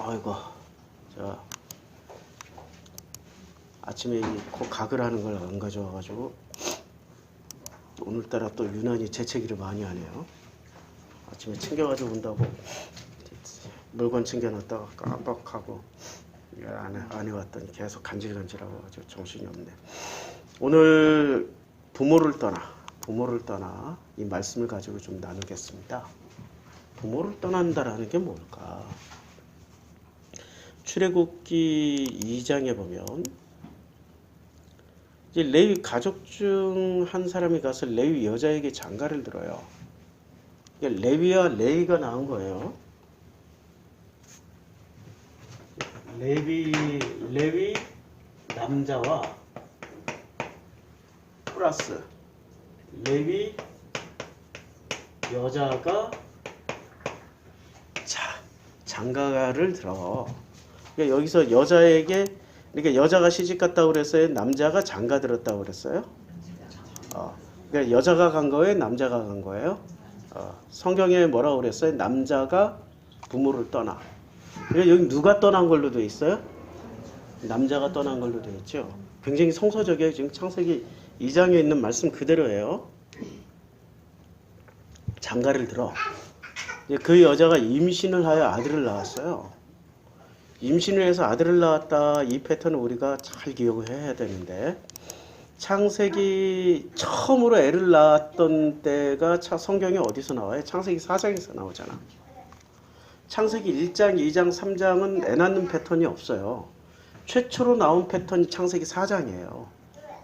아이고, 자, 아침에 꼭 가글 하는 걸 안 가져와가지고 오늘따라 또 유난히 재채기를 많이 하네요. 아침에 챙겨가지고 온다고 물건 챙겨놨다가 깜빡하고 안 해왔더니 계속 간질간질하고 가지고 정신이 없네. 오늘 부모를 떠나 이 말씀을 가지고 좀 나누겠습니다. 부모를 떠난다라는 게 뭘까? 출애굽기 2장에 보면 이제 레위 가족 중 한 사람이 가서 레위 여자에게 장가를 들어요. 레위와 레이가 나온 거예요. 레위 남자와 플러스 레위 여자가 장가를 들어. 그러니까 여기서 여자에게, 그러니까 여자가 시집 갔다고 그랬어요? 남자가 장가 들었다고 그랬어요? 그러니까 여자가 간 거예요? 남자가 간 거예요? 성경에 뭐라고 그랬어요? 남자가 부모를 떠나. 그러니까 여기 누가 떠난 걸로 되어 있어요? 남자가 떠난 걸로 되어 있죠. 굉장히 성서적이에요. 지금 창세기 2장에 있는 말씀 그대로예요. 장가를 들어. 그 여자가 임신을 하여 아들을 낳았어요. 임신을 해서 아들을 낳았다. 이 패턴을 우리가 잘 기억을 해야 되는데, 창세기 처음으로 애를 낳았던 때가 성경에 어디서 나와요? 창세기 4장에서 나오잖아. 창세기 1장, 2장, 3장은 애 낳는 패턴이 없어요. 최초로 나온 패턴이 창세기 4장이에요.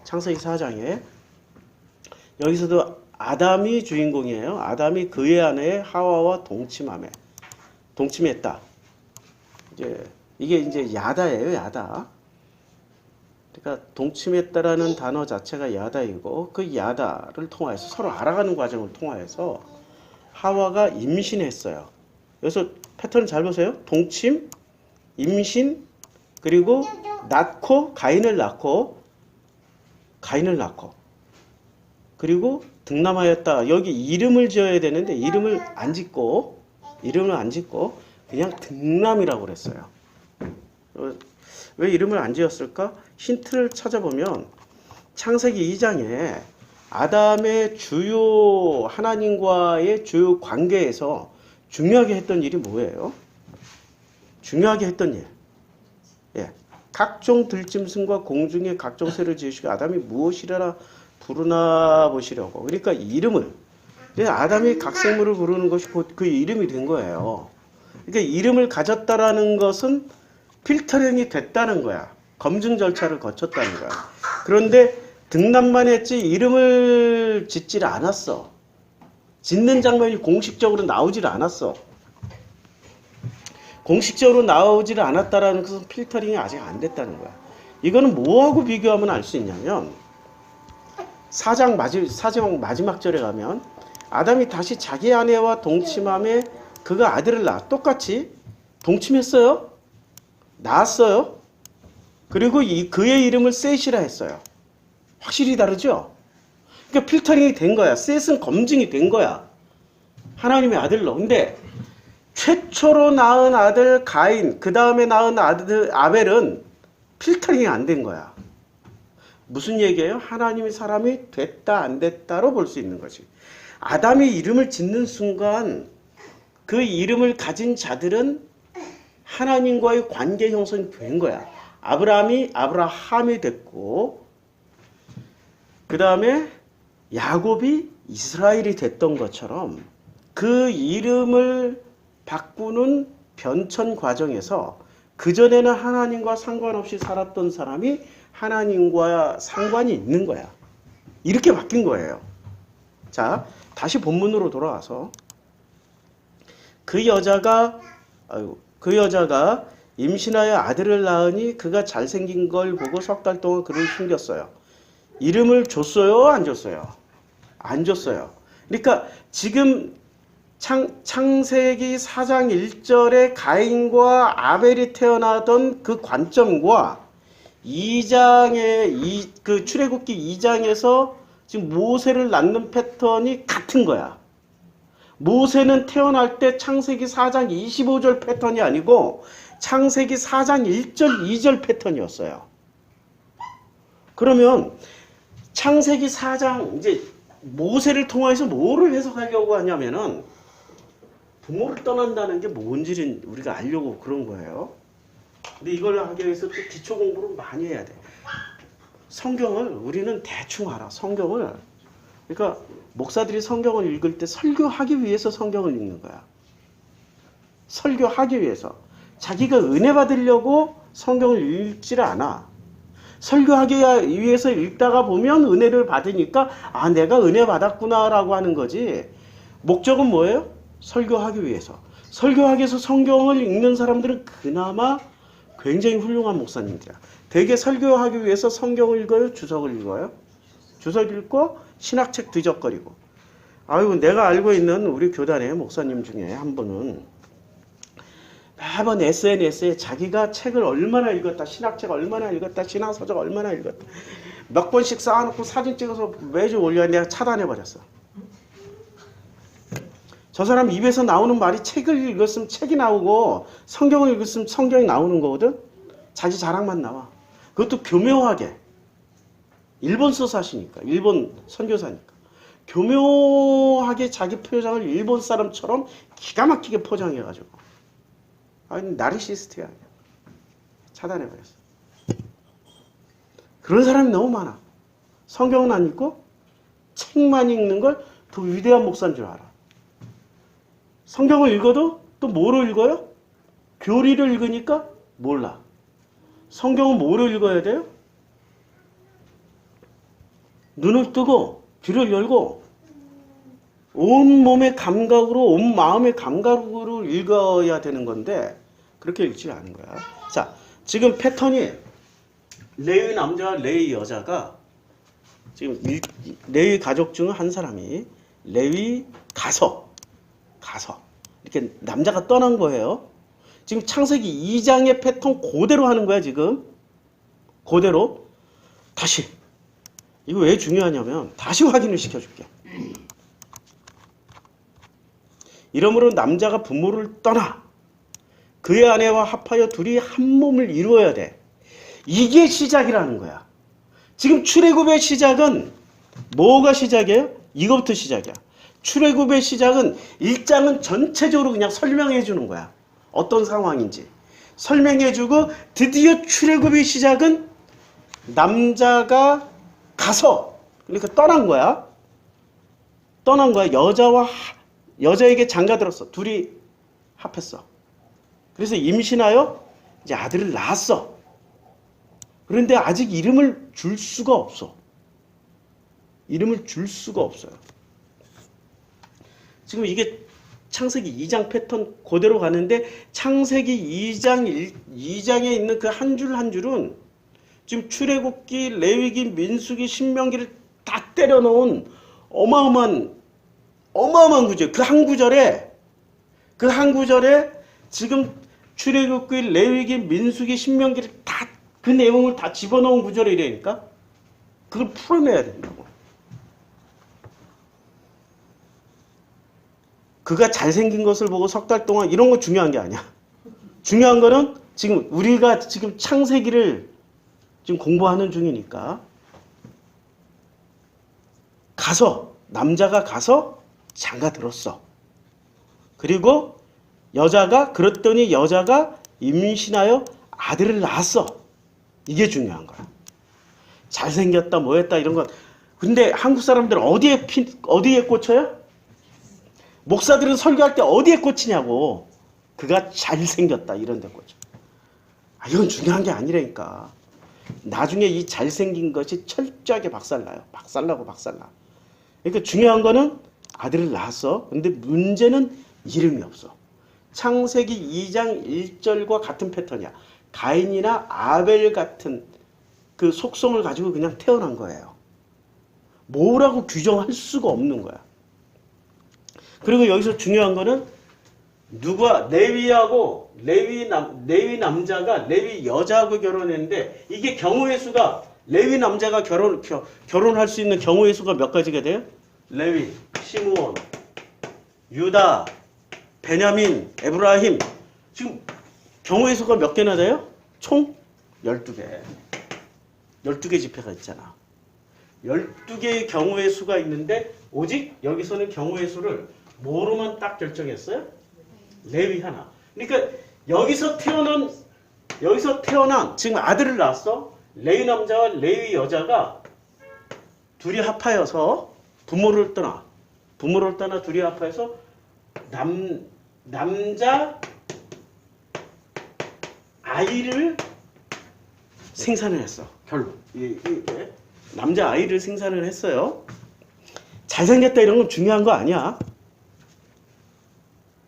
창세기 4장에 여기서도 아담이 주인공이에요. 아담이 그의 아내 하와와 동침했다. 이게 이제 야다예요, 야다. 그러니까 동침했다라는 단어 자체가 야다이고, 그 야다를 통하여서 서로 알아가는 과정을 통하여서 하와가 임신했어요. 여기서 패턴 잘 보세요. 동침, 임신, 그리고 가인을 낳고, 그리고 등남하였다. 여기 이름을 지어야 되는데 이름을 안 짓고 그냥 등남이라고 그랬어요. 왜 이름을 안 지었을까? 힌트를 찾아보면 창세기 2장에 아담의 하나님과의 주요 관계에서 중요하게 했던 일이 뭐예요? 중요하게 했던 일. 각종 들짐승과 공중의 각종 새를 지으시고 아담이 무엇이라 부르나 보시려고. 그러니까 이름을, 아담이 각 생물을 부르는 것이 곧 그 이름이 된 거예요. 그러니까 이름을 가졌다라는 것은 필터링이 됐다는 거야. 검증 절차를 거쳤다는 거야. 그런데 등남만 했지 이름을 짓질 않았어. 짓는 장면이 공식적으로 나오질 않았어. 공식적으로 나오질 않았다라는 것은 필터링이 아직 안 됐다는 거야. 이거는 뭐하고 비교하면 알 수 있냐면 4장 마지막 절에 가면 아담이 다시 자기 아내와 동침함에 그가 아들을 낳아. 똑같이 동침했어요. 낳았어요. 그리고 그의 이름을 셋이라 했어요. 확실히 다르죠? 그러니까 필터링이 된 거야. 셋은 검증이 된 거야. 하나님의 아들로. 근데 최초로 낳은 아들 가인, 그 다음에 낳은 아들 아벨은 필터링이 안 된 거야. 무슨 얘기예요? 하나님의 사람이 됐다 안 됐다로 볼 수 있는 거지. 아담이 이름을 짓는 순간 그 이름을 가진 자들은 하나님과의 관계 형성이 된 거야. 아브라함이 됐고, 그 다음에 야곱이 이스라엘이 됐던 것처럼 그 이름을 바꾸는 변천 과정에서 그전에는 하나님과 상관없이 살았던 사람이 하나님과 상관이 있는 거야. 이렇게 바뀐 거예요. 자, 다시 본문으로 돌아와서 그 여자가 임신하여 아들을 낳으니 그가 잘생긴 걸 보고 석 달 동안 그를 숨겼어요. 이름을 줬어요? 안 줬어요? 안 줬어요. 그러니까 지금 창세기 4장 1절에 가인과 아벨이 태어나던 그 관점과 2장의 그 출애굽기 2장에서 지금 모세를 낳는 패턴이 같은 거야. 모세는 태어날 때 창세기 4장 25절 패턴이 아니고 창세기 4장 1절, 2절 패턴이었어요. 그러면 창세기 4장 이제 모세를 통해서 뭐를 해석하려고 하냐면은 부모를 떠난다는 게 뭔지를 우리가 알려고 그런 거예요. 근데 이걸 하기 위해서 또 기초 공부를 많이 해야 돼. 성경을 우리는 대충 알아. 성경을. 그러니까 목사들이 성경을 읽을 때 설교하기 위해서 성경을 읽는 거야. 설교하기 위해서. 자기가 은혜 받으려고 성경을 읽지를 않아. 설교하기 위해서 읽다가 보면 은혜를 받으니까 아 내가 은혜 받았구나라고 하는 거지. 목적은 뭐예요? 설교하기 위해서. 설교하기 위해서 성경을 읽는 사람들은 그나마 굉장히 훌륭한 목사님들이야. 되게 설교하기 위해서 성경을 읽어요? 주석을 읽어요? 주석 읽고 신학책 뒤적거리고. 아유 내가 알고 있는 우리 교단의 목사님 중에 한 분은 매번 SNS에 자기가 책을 얼마나 읽었다, 신학책 얼마나 읽었다, 신앙서적 얼마나 읽었다 몇 번씩 쌓아놓고 사진 찍어서 매주 올려. 내가 차단해버렸어. 저 사람 입에서 나오는 말이 책을 읽었으면 책이 나오고 성경을 읽었으면 성경이 나오는 거거든. 자기 자랑만 나와. 그것도 교묘하게. 일본 서사시니까. 일본 선교사니까. 교묘하게 자기 표정을 일본 사람처럼 기가 막히게 포장해가지고. 아니 나르시스트야. 차단해버렸어. 그런 사람이 너무 많아. 성경은 안 읽고 책만 읽는 걸 더 위대한 목사인 줄 알아. 성경을 읽어도 또 뭐로 읽어요? 교리를 읽으니까 몰라. 성경은 뭐로 읽어야 돼요? 눈을 뜨고 귀를 열고 온 몸의 감각으로 온 마음의 감각으로 읽어야 되는 건데 그렇게 읽지 않은 거야. 자, 지금 패턴이 레위 남자와 레위 여자가 지금 레위 가족 중 한 사람이 레위 가서 이렇게 남자가 떠난 거예요. 지금 창세기 2장의 패턴 그대로 하는 거야 지금. 그대로. 다시. 이거 왜 중요하냐면 다시 확인을 시켜줄게. 이러므로 남자가 부모를 떠나 그의 아내와 합하여 둘이 한 몸을 이루어야 돼. 이게 시작이라는 거야. 지금 출애굽의 시작은 뭐가 시작이에요? 이거부터 시작이야. 출애굽의 시작은 1장은 전체적으로 그냥 설명해 주는 거야. 어떤 상황인지. 설명해 주고 드디어 출애굽의 시작은 남자가 가서 그러니까 떠난 거야. 떠난 거야. 여자에게 장가들었어. 둘이 합했어. 그래서 임신하여 이제 아들을 낳았어. 그런데 아직 이름을 줄 수가 없어. 이름을 줄 수가 없어요. 지금 이게 창세기 2장 패턴 그대로 가는데 창세기 2장에 있는 그 한 줄 한 줄은 지금 출애굽기, 레위기, 민수기, 신명기를 다 때려 넣은 어마어마한 구절. 그 한 구절에 지금 출애굽기, 레위기, 민수기, 신명기를 다 그 내용을 다 집어넣은 구절이라니까. 그걸 풀어내야 된다고. 그가 잘생긴 것을 보고 석 달 동안 이런 거 중요한 게 아니야. 중요한 거는 지금 우리가 지금 창세기를 지금 공부하는 중이니까 남자가 가서 장가 들었어. 그리고 그랬더니 여자가 임신하여 아들을 낳았어. 이게 중요한 거야. 잘생겼다 뭐했다 이런 건. 근데 한국 사람들은 어디에 꽂혀요? 목사들은 설교할 때 어디에 꽂히냐고. 그가 잘생겼다 이런 데 꽂혀. 이건 중요한 게 아니라니까. 나중에 이 잘생긴 것이 철저하게 박살나요. 박살나고 박살나. 그러니까 중요한 거는 아들을 낳았어. 근데 문제는 이름이 없어. 창세기 2장 1절과 같은 패턴이야. 가인이나 아벨 같은 그 속성을 가지고 그냥 태어난 거예요. 뭐라고 규정할 수가 없는 거야. 그리고 여기서 중요한 거는 레위 남자가 레위 여자하고 결혼했는데 이게 경우의 수가 레위 남자가 결혼할 수 있는 경우의 수가 몇 가지가 돼요? 레위, 시므온, 유다, 베냐민, 에브라임. 지금 경우의 수가 몇 개나 돼요? 총 12개. 12개 지파가 있잖아. 12개의 경우의 수가 있는데 오직 여기서는 경우의 수를 뭐로만 딱 결정했어요? 레위 하나. 그러니까 여기서 태어난 지금 아들을 낳았어. 레위 남자와 레위 여자가 둘이 합하여서 부모를 떠나 둘이 합하여서 남자 아이를 생산을 했어. 결론. 남자 아이를 생산을 했어요. 잘생겼다 이런 건 중요한 거 아니야.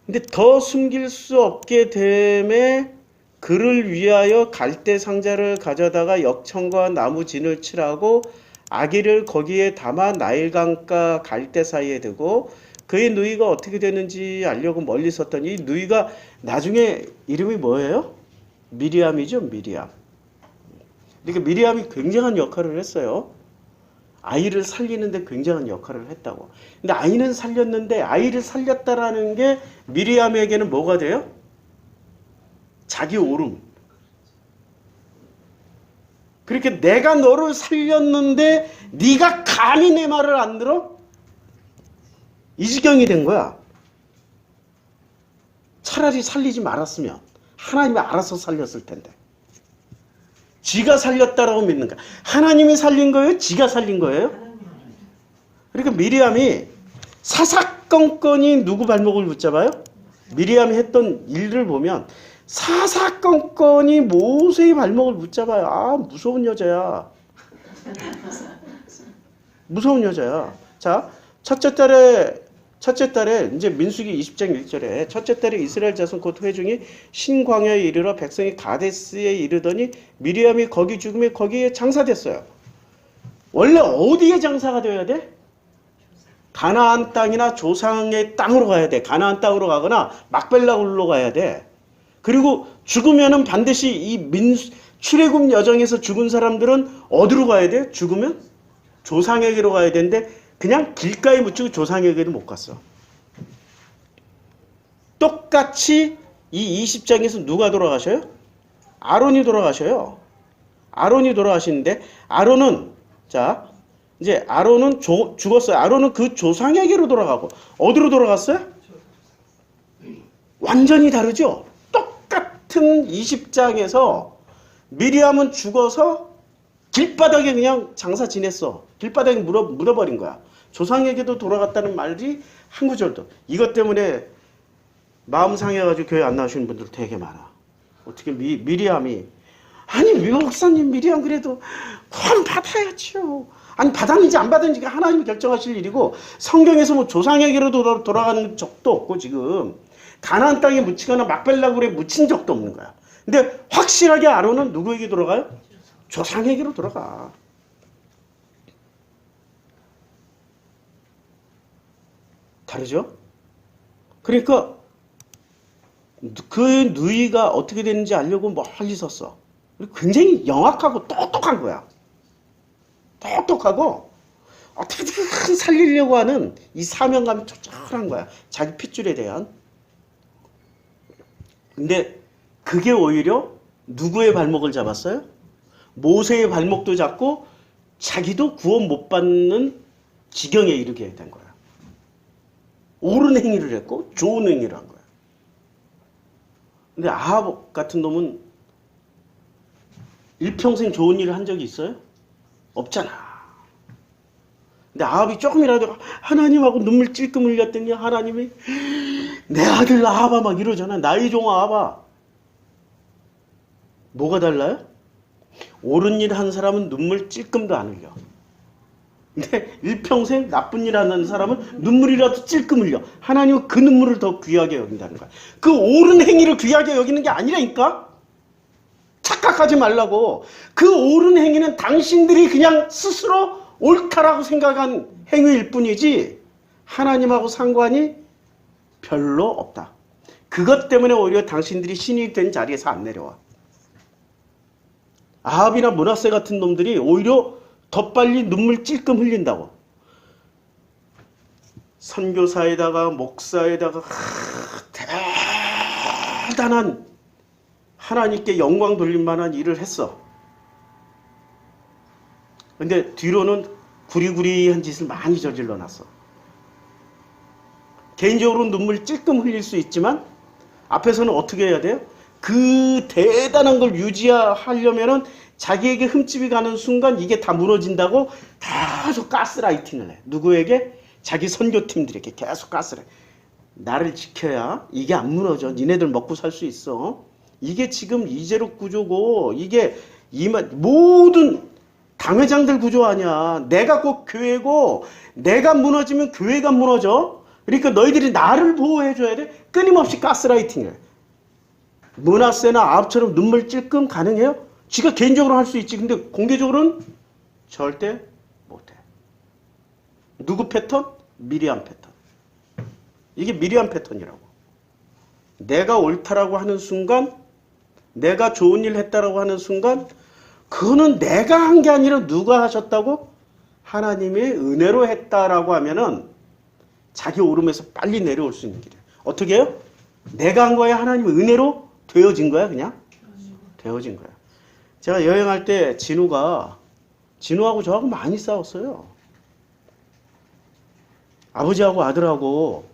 근데 더 숨길 수 없게 됨에 그를 위하여 갈대 상자를 가져다가 역청과 나무 진을 칠하고 아기를 거기에 담아 나일강가 갈대 사이에 두고 그의 누이가 어떻게 되는지 알려고 멀리 섰더니 누이가 나중에 이름이 뭐예요? 미리암이죠. 미리암. 그러니까 미리암이 굉장한 역할을 했어요. 아이를 살리는데 굉장한 역할을 했다고. 근데 아이는 살렸는데 아이를 살렸다라는 게 미리암에게는 뭐가 돼요? 자기 오름. 그렇게 내가 너를 살렸는데 네가 감히 내 말을 안 들어? 이 지경이 된 거야. 차라리 살리지 말았으면 하나님이 알아서 살렸을 텐데. 지가 살렸다라고 믿는 거야. 하나님이 살린 거예요? 지가 살린 거예요? 그러니까 미리암이 사사건건이 누구 발목을 붙잡아요? 미리암이 했던 일을 보면 사사건건이 모세의 발목을 붙잡아요. 아, 무서운 여자야. 무서운 여자야. 자, 첫째 달에 이제 민수기 20장 1절에 첫째 달에 이스라엘 자손 곧 회중이 신광야에 이르러 백성이 가데스에 이르더니 미리암이 거기 죽음에 거기에 장사됐어요. 원래 어디에 장사가 되어야 돼? 가나안 땅이나 조상의 땅으로 가야 돼. 가나안 땅으로 가거나 막벨라굴로 가야 돼. 그리고 죽으면은 반드시 이 출애굽 여정에서 죽은 사람들은 어디로 가야 돼? 죽으면 조상에게로 가야 되는데 그냥 길가에 묻히고 조상에게도 못 갔어. 똑같이 이 20장에서 누가 돌아가셔요? 아론이 돌아가셔요. 아론이 돌아가시는데 아론은 죽었어요. 아론은 그 조상에게로 돌아가고 어디로 돌아갔어요? 완전히 다르죠? 똑같은 20장에서 미리암은 죽어서 길바닥에 그냥 장사 지냈어. 길바닥에 묻어버린 거야. 조상에게도 돌아갔다는 말이 한 구절도. 이것 때문에 마음 상해가지고 교회 안 나오시는 분들 되게 많아. 어떻게 미리암이 아니 목사님 미리암 그래도 구원 받아야죠. 아니 받았는지 안 받았는지가 하나님이 결정하실 일이고 성경에서 뭐 조상에게로 돌아가는 적도 없고 지금 가나안 땅에 묻히거나 막벨라굴에 묻힌 적도 없는 거야. 근데 확실하게 아론은 누구에게 돌아가요? 조상에게로 돌아가. 다르죠? 그러니까 그 누이가 어떻게 되는지 알려고 멀리 섰어. 굉장히 영악하고 똑똑한 거야. 똑똑하고 어떻게든 살리려고 하는 이 사명감이 쫓아난 거야. 자기 핏줄에 대한. 근데 그게 오히려 누구의 발목을 잡았어요? 모세의 발목도 잡고 자기도 구원 못 받는 지경에 이르게 된 거야. 옳은 행위를 했고 좋은 행위를 한 거야. 근데 아합 같은 놈은 일평생 좋은 일을 한 적이 있어요? 없잖아. 근데 아합이 조금이라도 하나님하고 눈물 찔끔 흘렸더니 하나님이 내 아들 아합아 막 이러잖아. 나의 종 아합아. 뭐가 달라요? 옳은 일 한 사람은 눈물 찔끔도 안 흘려. 근데 일평생 나쁜 일 하는 사람은 눈물이라도 찔끔 흘려. 하나님은 그 눈물을 더 귀하게 여긴다는 거야. 그 옳은 행위를 귀하게 여기는 게 아니라니까? 착각하지 말라고. 그 옳은 행위는 당신들이 그냥 스스로 옳다라고 생각한 행위일 뿐이지 하나님하고 상관이 별로 없다. 그것 때문에 오히려 당신들이 신이 된 자리에서 안 내려와. 아합이나 므낫세 같은 놈들이 오히려 더 빨리 눈물 찔끔 흘린다고. 선교사에다가 목사에다가 대단한 하나님께 영광 돌릴 만한 일을 했어. 근데 뒤로는 구리구리한 짓을 많이 저질러 놨어. 개인적으로 눈물 찔끔 흘릴 수 있지만 앞에서는 어떻게 해야 돼요? 그 대단한 걸 유지하려면은 자기에게 흠집이 가는 순간 이게 다 무너진다고 계속 가스라이팅을 해. 누구에게? 자기 선교팀들에게 계속 가스라이팅. 나를 지켜야 이게 안 무너져. 니네들 먹고 살 수 있어. 이게 지금 이재록 구조고 이게 모든 당회장들 구조 아니야. 내가 꼭 교회고 내가 무너지면 교회가 무너져. 그러니까 너희들이 나를 보호해줘야 돼. 끊임없이 가스라이팅을. 문하세나 아합처럼 눈물 찔끔 가능해요? 지가 개인적으로 할 수 있지. 근데 공개적으로는 절대 못해. 누구 패턴? 미리암 패턴. 이게 미리암 패턴이라고. 내가 옳다라고 하는 순간, 내가 좋은 일 했다라고 하는 순간, 그거는 내가 한 게 아니라 누가 하셨다고? 하나님의 은혜로 했다라고 하면은 자기 오름에서 빨리 내려올 수 있는 길이에요. 어떻게 해요? 내가 한 거에 하나님의 은혜로 되어진 거야, 그냥? 되어진 거야. 제가 여행할 때 진우하고 저하고 많이 싸웠어요. 아버지하고 아들하고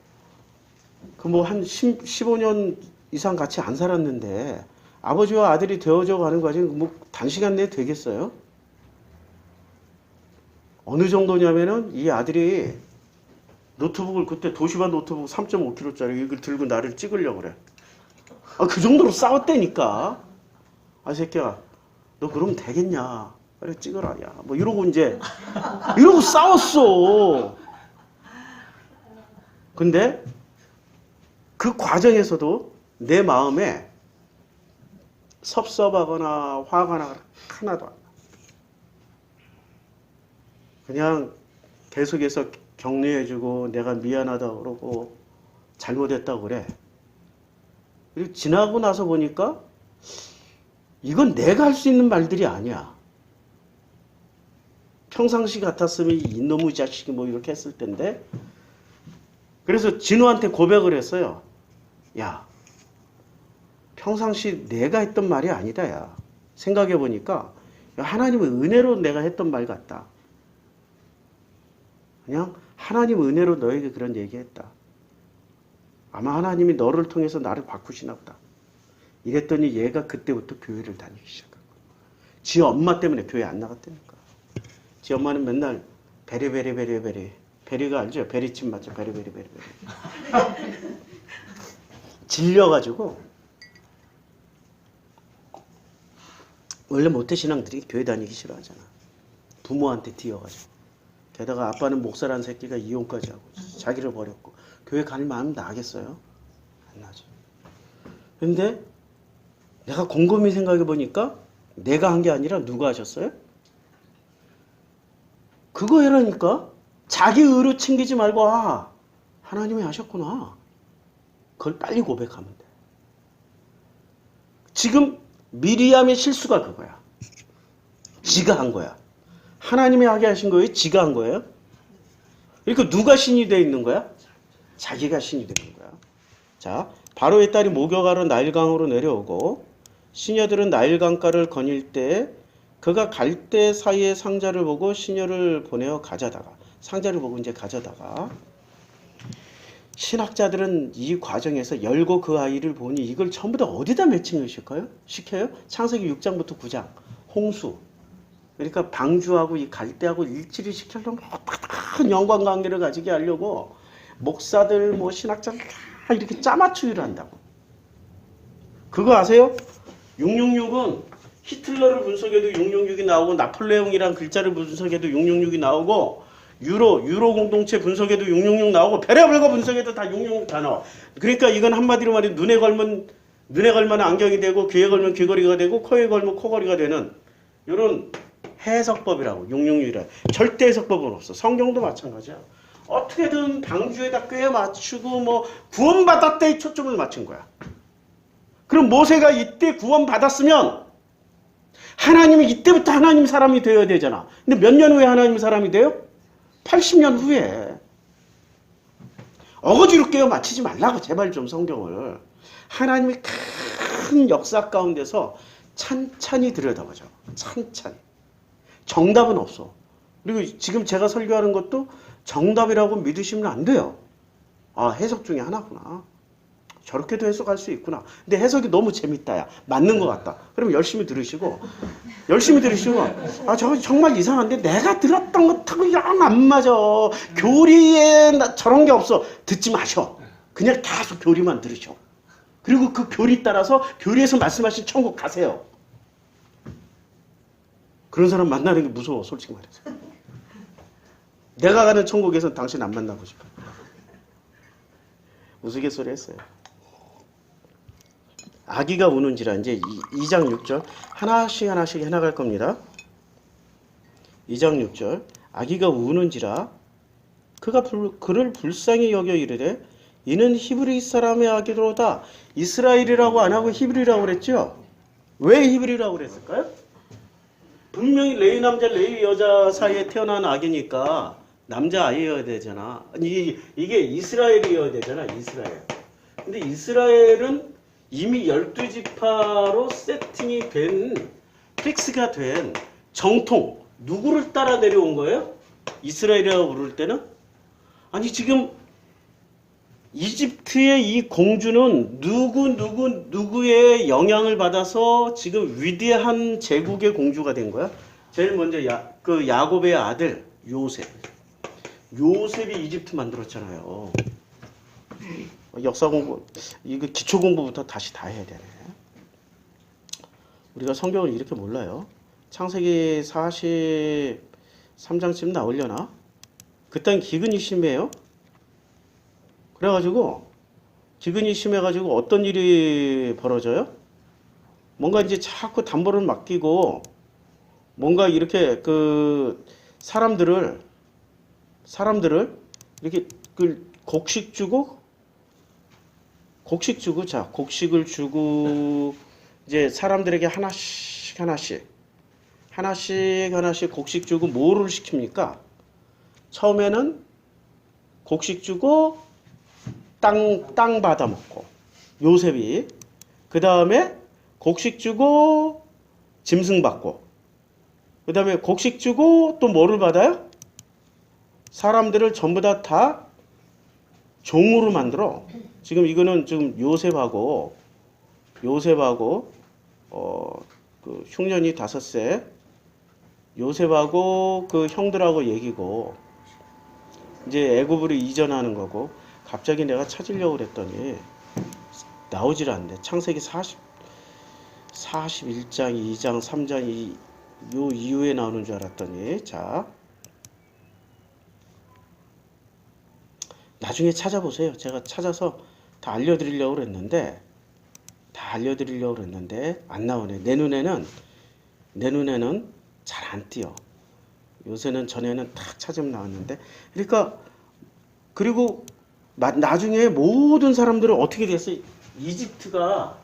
그 뭐 한 15년 이상 같이 안 살았는데 아버지와 아들이 되어져 가는 과정이 뭐 단시간 내에 되겠어요? 어느 정도냐면은 이 아들이 노트북을 그때 도시바 노트북 3.5kg짜리 이걸 들고 나를 찍으려고 그래. 그 정도로 싸웠다니까. 새끼야, 너 그러면 되겠냐? 그래, 찍어라, 야. 뭐 이러고 이러고 싸웠어. 근데 그 과정에서도 내 마음에 섭섭하거나 화가 나거나 하나도 안 나. 그냥 계속해서 격려해주고 내가 미안하다고 그러고 잘못했다고 그래. 그리고 지나고 나서 보니까 이건 내가 할 수 있는 말들이 아니야. 평상시 같았으면 이놈의 자식이 뭐 이렇게 했을 텐데. 그래서 진우한테 고백을 했어요. 야, 평상시 내가 했던 말이 아니다, 야. 생각해보니까 하나님의 은혜로 내가 했던 말 같다. 그냥 하나님 은혜로 너에게 그런 얘기했다. 아마 하나님이 너를 통해서 나를 바꾸시나 보다. 이랬더니 얘가 그때부터 교회를 다니기 시작한 거야. 지 엄마 때문에 교회 안 나갔다니까. 지 엄마는 맨날 베리베리베리베리. 베리가 알죠? 베리칩 맞죠? 베리베리베리베리. 질려가지고 원래 모태신앙들이 교회 다니기 싫어하잖아. 부모한테 뒤어가지고. 게다가 아빠는 목사라는 새끼가 이혼까지 하고 자기를 버렸고 교회 갈 마음 나겠어요? 안 나죠. 근데 내가 곰곰이 생각해 보니까 내가 한 게 아니라 누가 하셨어요? 그거 해라니까. 자기 의로 챙기지 말고 하나님이 하셨구나. 그걸 빨리 고백하면 돼. 지금 미리암의 실수가 그거야. 지가 한 거야. 하나님이 하게 하신 거예요? 지가 한 거예요? 그러니까 누가 신이 되어 있는 거야? 자기가 신이 되는 거야. 자, 바로의 딸이 목욕하러 나일강으로 내려오고 시녀들은 나일강가를 거닐 때 그가 갈 때 사이에 상자를 보고 시녀를 보내어 가져다가 상자를 보고 이제 가져다가 신학자들은 이 과정에서 열고 그 아이를 보니 이걸 전부 다 어디다 매칭을 시켜요? 창세기 6장부터 9장 홍수. 그러니까 방주하고 이 갈대하고 일치를 시키려면 어떻게든 연관관계를 가지게 하려고 목사들 뭐 신학자들 다 이렇게 짜맞추기를 한다고. 그거 아세요? 666은 히틀러를 분석해도 666이 나오고 나폴레옹이란 글자를 분석해도 666이 나오고 유로 공동체 분석해도 666 나오고 별의별 거 분석해도 다 666 다 나와. 그러니까 이건 한마디로 말해 눈에 걸면 안경이 되고 귀에 걸면 귀걸이가 되고 코에 걸면 코걸이가 되는 이런 해석법이라고 666이라. 절대 해석법은 없어. 성경도 마찬가지야. 어떻게든 방주에다 꽤 맞추고 뭐 구원받았대에 초점을 맞춘 거야. 그럼 모세가 이때 구원받았으면 하나님이 이때부터 하나님 사람이 되어야 되잖아. 근데 몇 년 후에 하나님 사람이 돼요? 80년 후에. 어거지로 깨어 맞히지 말라고 제발 좀 성경을. 하나님이 큰 역사 가운데서 찬찬히 들여다보죠. 찬찬히. 정답은 없어. 그리고 지금 제가 설교하는 것도 정답이라고 믿으시면 안 돼요. 아, 해석 중에 하나구나. 저렇게도 해석할 수 있구나. 근데 해석이 너무 재밌다. 야. 맞는 것 같다. 그럼 열심히 들으시고 아, 저거 정말 이상한데 내가 들었던 것하고 영 안 맞아. 교리에 저런 게 없어. 듣지 마셔. 그냥 계속 교리만 들으셔. 그리고 그 교리 따라서 교리에서 말씀하신 천국 가세요. 그런 사람 만나는 게 무서워, 솔직히 말해서. 내가 가는 천국에선 당신 안 만나고 싶어. 우스갯소리 했어요. 아기가 우는지라. 이제 2장 6절 하나씩 해나갈 겁니다. 2장 6절 아기가 우는지라 그가 그를 불쌍히 여겨 이르되 이는 히브리 사람의 아기로다. 이스라엘이라고 안 하고 히브리라고 그랬죠? 왜 히브리라고 그랬을까요? 분명히 레위 남자 레위 여자 사이에 태어난 아기니까 남자 아이여야 되잖아. 이게 이스라엘이어야 되잖아. 이스라엘. 근데 이스라엘은 이미 12지파로 세팅이 된, 픽스가 된 정통. 누구를 따라 내려온 거예요? 이스라엘이라고 부를 때는? 아니, 지금 이집트의 이 공주는 누구의 영향을 받아서 지금 위대한 제국의 공주가 된 거야? 제일 먼저 야곱의 아들 요셉. 요셉이 이집트 만들었잖아요. 역사 공부, 이거 기초 공부부터 다시 다 해야 되네. 우리가 성경을 이렇게 몰라요. 창세기 43장쯤 나오려나? 그땐 기근이 심해요. 그래가지고 기근이 심해가지고 어떤 일이 벌어져요? 뭔가 이제 자꾸 담보를 맡기고 뭔가 이렇게 그 사람들을 이렇게 그 곡식을 주고 이제 사람들에게 하나씩 곡식 주고 뭐를 시킵니까? 처음에는 곡식 주고 땅 받아 먹고 요셉이, 그 다음에 곡식 주고 짐승 받고, 그 다음에 곡식 주고 또 뭐를 받아요? 사람들을 전부 다 종으로 만들어. 지금 이거는 지금 요셉하고 그 흉년이 5세 요셉하고 그 형들하고 얘기고 이제 애굽으로 이전하는 거고. 갑자기 내가 찾으려고 그랬더니 나오질 않네. 창세기 41장, 2장, 3장 요 이후에 나오는 줄 알았더니, 자, 나중에 찾아보세요. 제가 찾아서 다 알려드리려고 그랬는데 안 나오네. 내 눈에는 잘 안 띄어. 요새는 전에는 딱 찾으면 나왔는데. 그러니까 그리고 나중에 모든 사람들은 어떻게 됐어요? 이집트가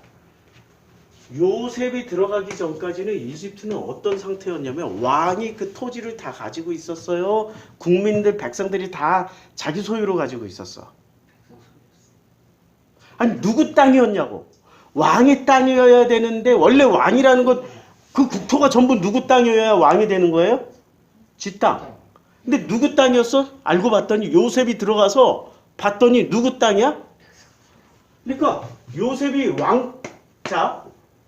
요셉이 들어가기 전까지는 이집트는 어떤 상태였냐면 왕이 그 토지를 다 가지고 있었어요. 국민들, 백성들이 다 자기 소유로 가지고 있었어. 아니, 누구 땅이었냐고. 왕의 땅이어야 되는데, 원래 왕이라는 것, 그 국토가 전부 누구 땅이어야 왕이 되는 거예요? 지 땅. 근데 누구 땅이었어? 알고 봤더니 요셉이 들어가서 봤더니 누구 땅이야? 그러니까 요셉이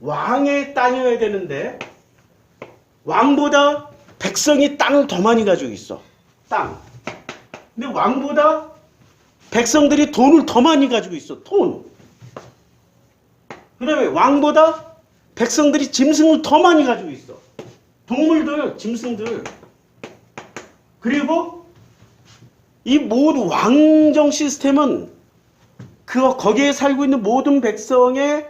왕의 땅이어야 되는데 왕보다 백성이 땅을 더 많이 가지고 있어. 땅. 근데 왕보다 백성들이 돈을 더 많이 가지고 있어. 돈. 그 다음에 왕보다 백성들이 짐승을 더 많이 가지고 있어. 동물들, 짐승들. 그리고 이 모든 왕정 시스템은 거기에 살고 있는 모든 백성의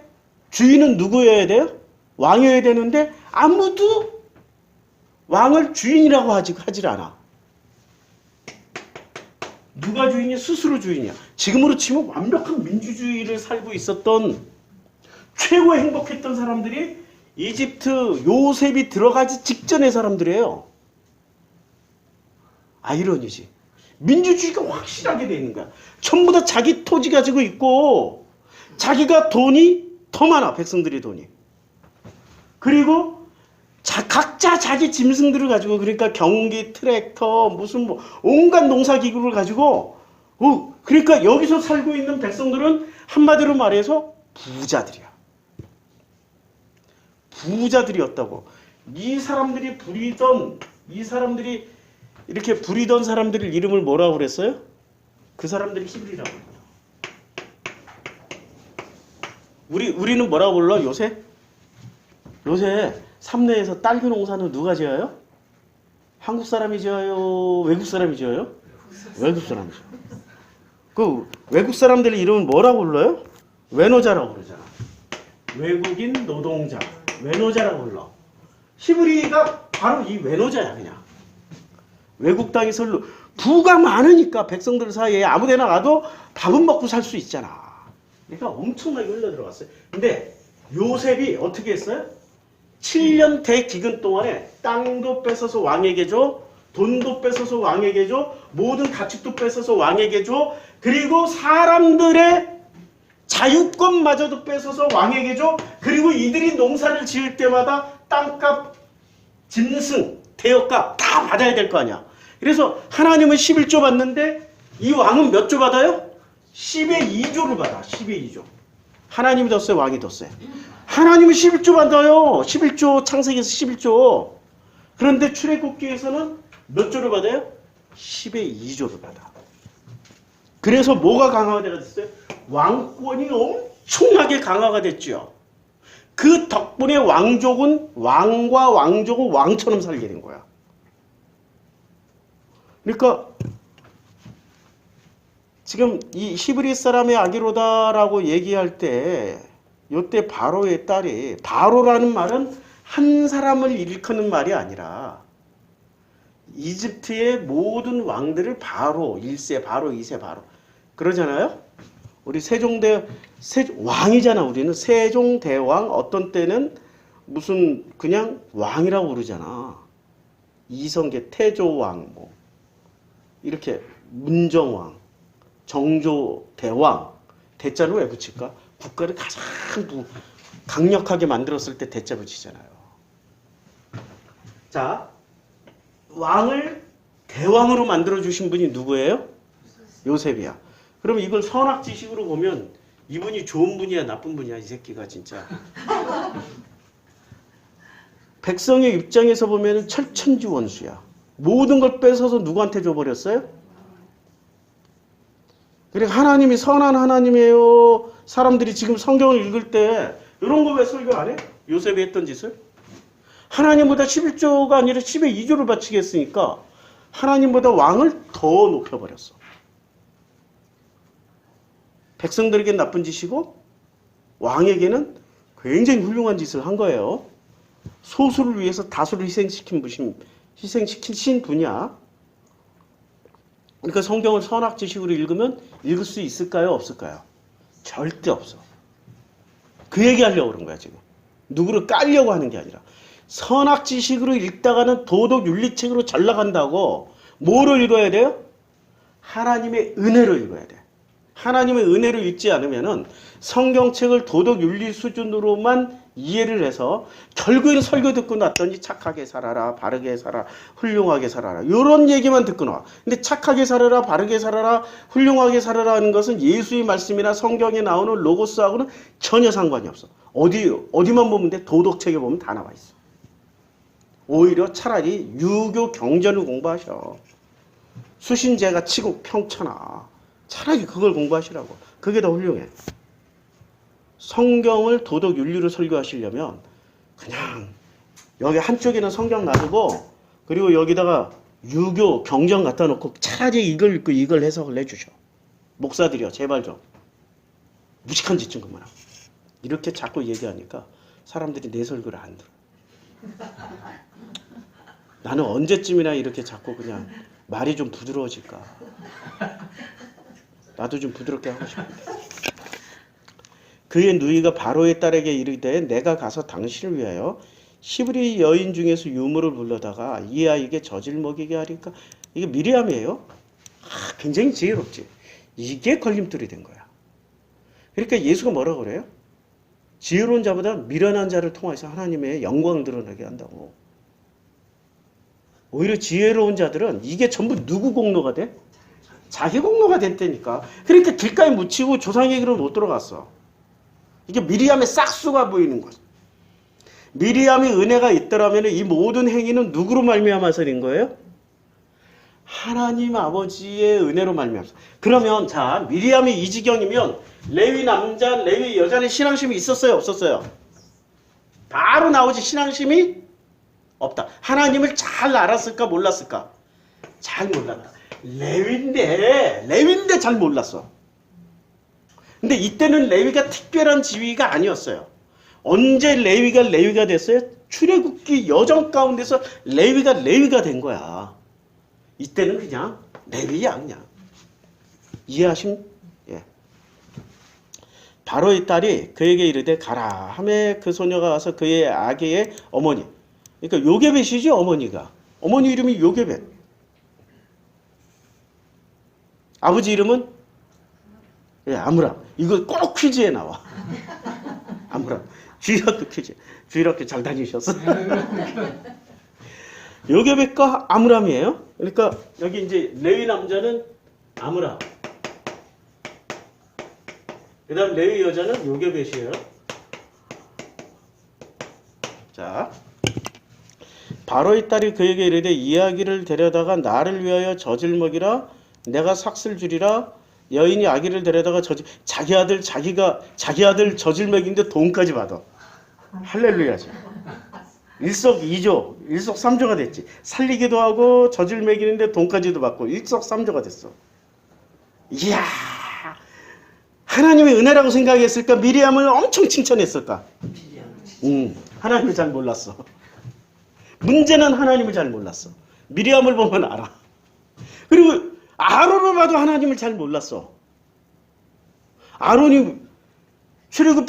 주인은 누구여야 돼요? 왕이어야 되는데 아무도 왕을 주인이라고 하질 않아. 누가 주인이야? 스스로 주인이야. 지금으로 치면 완벽한 민주주의를 살고 있었던, 최고 행복했던 사람들이 이집트 요셉이 들어가기 직전의 사람들이에요. 아이러니지. 민주주의가 확실하게 돼 있는 거야. 전부 다 자기 토지 가지고 있고 자기가 돈이 더 많아. 백성들이 돈이. 그리고 각자 자기 짐승들을 가지고 그러니까 경기, 트랙터, 무슨 뭐 온갖 농사기구를 가지고 그러니까 여기서 살고 있는 백성들은 한마디로 말해서 부자들이야. 부자들이었다고. 이 사람들이 이렇게 부리던 사람들의 이름을 뭐라고 그랬어요? 그 사람들이 히브리라고 그래요. 우리는 뭐라고 불러? 요새 삼내에서 딸기 농사는 누가 지어요? 한국 사람이 지어요? 외국 사람이 지어요? 외국 사람이 지어요. 그 외국 사람들 이름은 뭐라고 불러요? 외노자라고 그러잖아. 외국인 노동자. 외노자라고 불러. 히브리가 바로 이 외노자야 그냥. 외국 땅에서 부가 많으니까 백성들 사이에 아무데나 가도 밥은 먹고 살 수 있잖아. 그러니까 엄청나게 흘러들어갔어요. 근데 요셉이 어떻게 했어요? 7년 대기근 동안에 땅도 뺏어서 왕에게 줘, 돈도 뺏어서 왕에게 줘, 모든 가축도 뺏어서 왕에게 줘, 그리고 사람들의 자유권마저도 뺏어서 왕에게 줘. 그리고 이들이 농사를 지을 때마다 땅값, 짐승, 대여값 다 받아야 될 거 아니야. 그래서 하나님은 11조 받는데 이 왕은 몇 조 받아요? 10의 2조를 받아. 10의 2조. 하나님이 더 세, 왕이 더 세. 하나님은 11조 받아요. 11조, 창세기에서 11조. 그런데 출애굽기에서는 몇 조를 받아요? 10의 2조를 받아. 그래서 뭐가 강화가 됐어요? 왕권이 엄청나게 강화가 됐죠. 그 덕분에 왕족은 왕처럼 살게 된 거야. 그러니까 지금 이 히브리 사람의 아기로다라고 얘기할 때 요때 바로의 딸이 바로라는 말은 한 사람을 일컫는 말이 아니라 이집트의 모든 왕들을 바로 1세 바로 2세 바로 그러잖아요. 우리 왕이잖아. 우리는 세종대왕 어떤 때는 무슨 그냥 왕이라고 부르잖아. 이성계 태조왕 뭐 이렇게 문정왕 정조대왕 대자를 왜 붙일까? 국가를 가장 강력하게 만들었을 때 대자 붙이잖아요. 자, 왕을 대왕으로 만들어주신 분이 누구예요? 요셉이야. 그럼 이걸 선악지식으로 보면 이분이 좋은 분이야 나쁜 분이야 이 새끼가 진짜. 백성의 입장에서 보면 철천지원수야. 모든 걸 뺏어서 누구한테 줘버렸어요? 그러니까 하나님이 선한 하나님이에요. 사람들이 지금 성경을 읽을 때 이런 거 왜 설교 안 해? 요셉이 했던 짓을? 하나님보다 11조가 아니라 10의 2조를 바치겠으니까 하나님보다 왕을 더 높여버렸어. 백성들에게는 나쁜 짓이고 왕에게는 굉장히 훌륭한 짓을 한 거예요. 소수를 위해서 다수를 희생시키신 분이야. 그러니까 성경을 선악지식으로 읽으면 읽을 수 있을까요? 없을까요? 절대 없어. 그 얘기하려고 그런 거야 지금. 누구를 깔려고 하는 게 아니라. 선악지식으로 읽다가는 도덕윤리책으로 잘 나간다고 뭐를 읽어야 돼요? 하나님의 은혜로 읽어야 돼. 하나님의 은혜를 읽지 않으면은 성경책을 도덕윤리 수준으로만 이해를 해서 결국에는 설교 듣고 났더니 착하게 살아라, 바르게 살아, 훌륭하게 살아라 이런 얘기만 듣고 나와. 근데 착하게 살아라, 바르게 살아라, 훌륭하게 살아라 하는 것은 예수의 말씀이나 성경에 나오는 로고스하고는 전혀 상관이 없어. 어디만 보면 돼? 도덕책에 보면 다 나와 있어. 오히려 차라리 유교 경전을 공부하셔. 수신제가 치고 평천하. 차라리 그걸 공부하시라고. 그게 더 훌륭해. 성경을 도덕 윤리로 설교하시려면 그냥 여기 한쪽에는 성경 놔두고 그리고 여기다가 유교 경전 갖다 놓고 차라리 이걸 읽고 이걸 해석을 해주셔. 목사들이요 제발 좀 무식한 짓 좀 그만하고. 이렇게 자꾸 얘기하니까 사람들이 내 설교를 안 들어. 나는 언제쯤이나 이렇게 자꾸 그냥 말이 좀 부드러워질까. 나도 좀 부드럽게 하고 싶은데. 그의 누이가 바로의 딸에게 이르되 내가 가서 당신을 위하여 히브리 여인 중에서 유물을 불러다가 이 아이에게 젖을 먹이게 하리까. 이게 미리암이에요. 굉장히 지혜롭지. 이게 걸림돌이 된 거야. 그러니까 예수가 뭐라고 그래요? 지혜로운 자보다 미련한 자를 통해서 하나님의 영광을 드러나게 한다고. 오히려 지혜로운 자들은 이게 전부 누구 공로가 돼? 자기 공로가 됐다니까. 그러니까 길가에 묻히고 조상의 길은 못 들어갔어. 이게 미리암의 싹수가 보이는 거죠. 미리암이 은혜가 있더라면 이 모든 행위는 누구로 말미암아서인 거예요? 하나님 아버지의 은혜로 말미암아서. 그러면 자, 미리암이 이 지경이면 레위 남자, 레위 여자는 신앙심이 있었어요, 없었어요? 바로 나오지. 신앙심이 없다. 하나님을 잘 알았을까, 몰랐을까? 잘 몰랐다. 레위인데 잘 몰랐어. 근데 이때는 레위가 특별한 지위가 아니었어요. 언제 레위가 됐어요? 출애굽기 여정 가운데서 레위가 된 거야. 이때는 그냥 레위야, 그냥. 이해하심? 예. 바로의 딸이 그에게 이르되 가라 하매 그 소녀가 와서 그의 아기의 어머니, 그러니까 요게벳이죠, 어머니가. 어머니 이름이 요게벳. 아버지 이름은 예, 아므람. 이거 꼭 퀴즈에 나와. 아므람. 주일학교 퀴즈. 주일학교 잘 다니셨어? 요게벳과 아므람이에요. 그러니까 여기 이제 레위 남자는 아므람. 그 다음 레위 여자는 요게벳이에요. 자, 바로의 딸이 그에게 이르되 이야기를 데려다가 나를 위하여 젖을 먹이라. 내가 삭슬 주리라. 여인이 아기를 데려다가 자기 아들 젖을 먹이는데 돈까지 받아. 할렐루야죠. 일석이조, 일석삼조가 됐지. 살리기도 하고 젖을 먹이는데 돈까지도 받고 일석삼조가 됐어. 이야, 하나님의 은혜라고 생각했을까? 미리암을 엄청 칭찬했을까? 하나님을 잘 몰랐어. 문제는 하나님을 잘 몰랐어. 미리암을 보면 알아. 그리고 아론을 봐도 하나님을 잘 몰랐어. 아론이 출애굽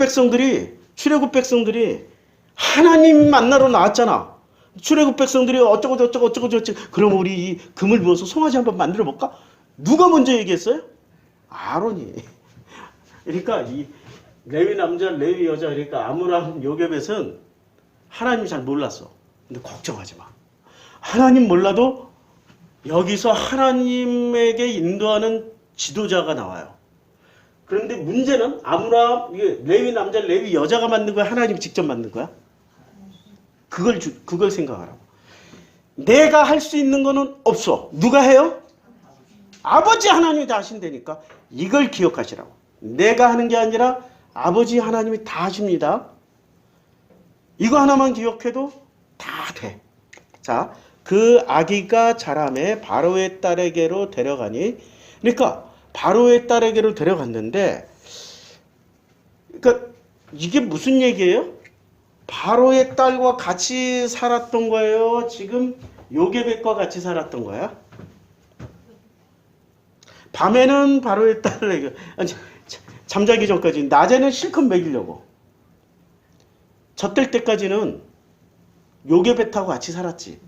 백성들이 하나님 만나러 나왔잖아. 출애굽 백성들이 어쩌고 그럼 우리 이 금을 부어서 송아지 한번 만들어 볼까? 누가 먼저 얘기했어요? 아론이. 그러니까 이 레위 남자, 레위 여자, 그러니까 아므람, 요게벳은 하나님 잘 몰랐어. 근데 걱정하지 마. 하나님 몰라도 여기서 하나님에게 인도하는 지도자가 나와요. 그런데 문제는 아므람, 레위 남자, 레위 여자가 만든 거야? 하나님이 직접 만든 거야? 그걸 생각하라고. 내가 할 수 있는 거는 없어. 누가 해요? 아버지 하나님이 다 하신다니까. 이걸 기억하시라고. 내가 하는 게 아니라 아버지 하나님이 다 하십니다. 이거 하나만 기억해도 다 돼. 자, 그 아기가 자라매 바로의 딸에게로 데려가니, 그러니까 바로의 딸에게로 데려갔는데, 그러니까 이게 무슨 얘기예요? 바로의 딸과 같이 살았던 거예요? 지금 요게벳과 같이 살았던 거야? 밤에는 바로의 딸에게, 잠자기 전까지, 낮에는 실컷 먹이려고. 젖될 때까지는 요게벳하고 같이 살았지.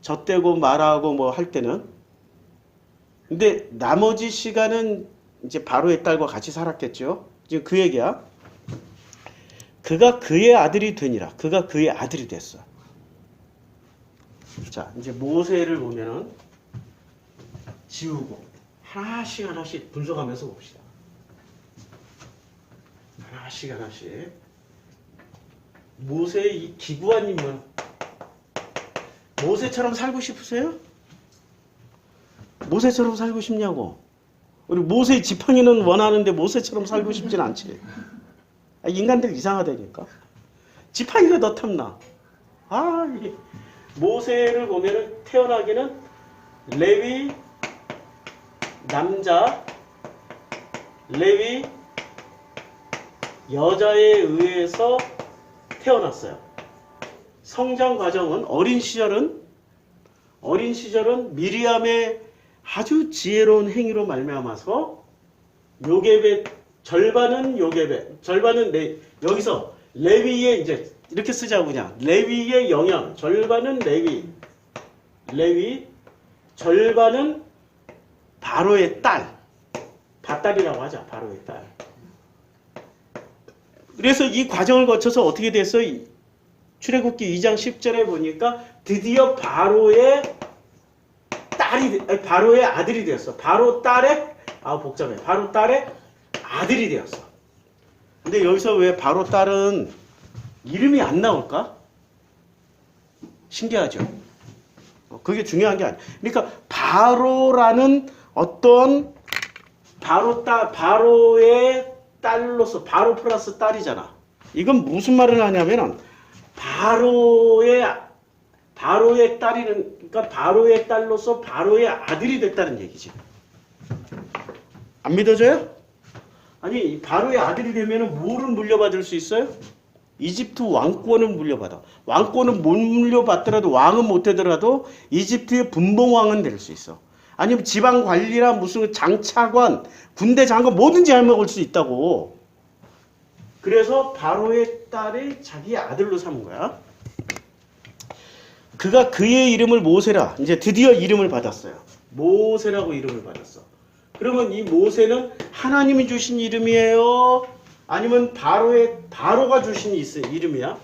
젖대고 말하고 뭐 할 때는. 근데 나머지 시간은 이제 바로의 딸과 같이 살았겠죠. 지금 그 얘기야. 그가 그의 아들이 되니라. 그가 그의 아들이 됐어. 자, 이제 모세를 보면은 지우고 하나씩 분석하면서 봅시다. 하나씩. 모세의 이 기구한 인물. 모세처럼 살고 싶으세요? 모세처럼 살고 싶냐고. 우리 모세의 지팡이는 원하는데 모세처럼 살고 싶진 않지. 인간들 이상하다니까. 지팡이가 더 탐나. 이게 모세를 보면은 태어나기는 레위 남자, 레위 여자에 의해서 태어났어요. 성장 과정은 어린 시절은 미리암의 아주 지혜로운 행위로 말미암아서 요게벳 절반은 여기서 레위의 이제 이렇게 쓰자고 그냥 레위의 영향 절반은 레위 절반은 바로의 딸, 밧딸이라고 하자. 바로의 딸. 그래서 이 과정을 거쳐서 어떻게 됐어? 출애굽기 2장 10절에 보니까 드디어 바로의 바로의 아들이 되었어. 바로 딸의 복잡해. 바로 딸의 아들이 되었어. 근데 여기서 왜 바로 딸은 이름이 안 나올까? 신기하죠. 그게 중요한 게 아니야. 그러니까 바로라는 어떤 바로의 딸로서 바로 플러스 딸이잖아. 이건 무슨 말을 하냐면은 바로의 딸이는 그러니까 바로의 딸로서 바로의 아들이 됐다는 얘기지. 안 믿어져요? 아니 바로의 아들이 되면은 뭐를 물려받을 수 있어요? 이집트 왕권을 물려받아. 왕권은 못 물려받더라도 왕은 못 되더라도 이집트의 분봉왕은 될 수 있어. 아니면 지방 관리나 무슨 장차관, 군대 장관 뭐든지 해먹을 수 있다고. 그래서 바로의 딸을 자기의 아들로 삼은 거야. 그가 그의 이름을 모세라. 이제 드디어 이름을 받았어요. 모세라고 이름을 받았어. 그러면 이 모세는 하나님이 주신 이름이에요? 아니면 바로가 주신 이름이야?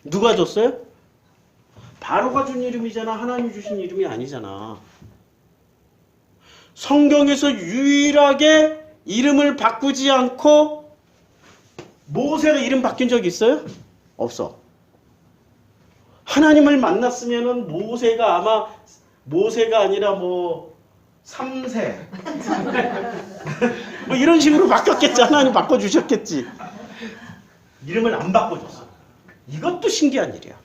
누가 줬어요? 바로가 준 이름이잖아. 하나님이 주신 이름이 아니잖아. 성경에서 유일하게 이름을 바꾸지 않고 모세가 이름 바뀐 적 있어요? 없어. 하나님을 만났으면은 모세가 아니라 3세 이런 식으로 바뀌었겠지. 하나님 바꿔주셨겠지. 이름을 안 바꿔줬어. 이것도 신기한 일이야.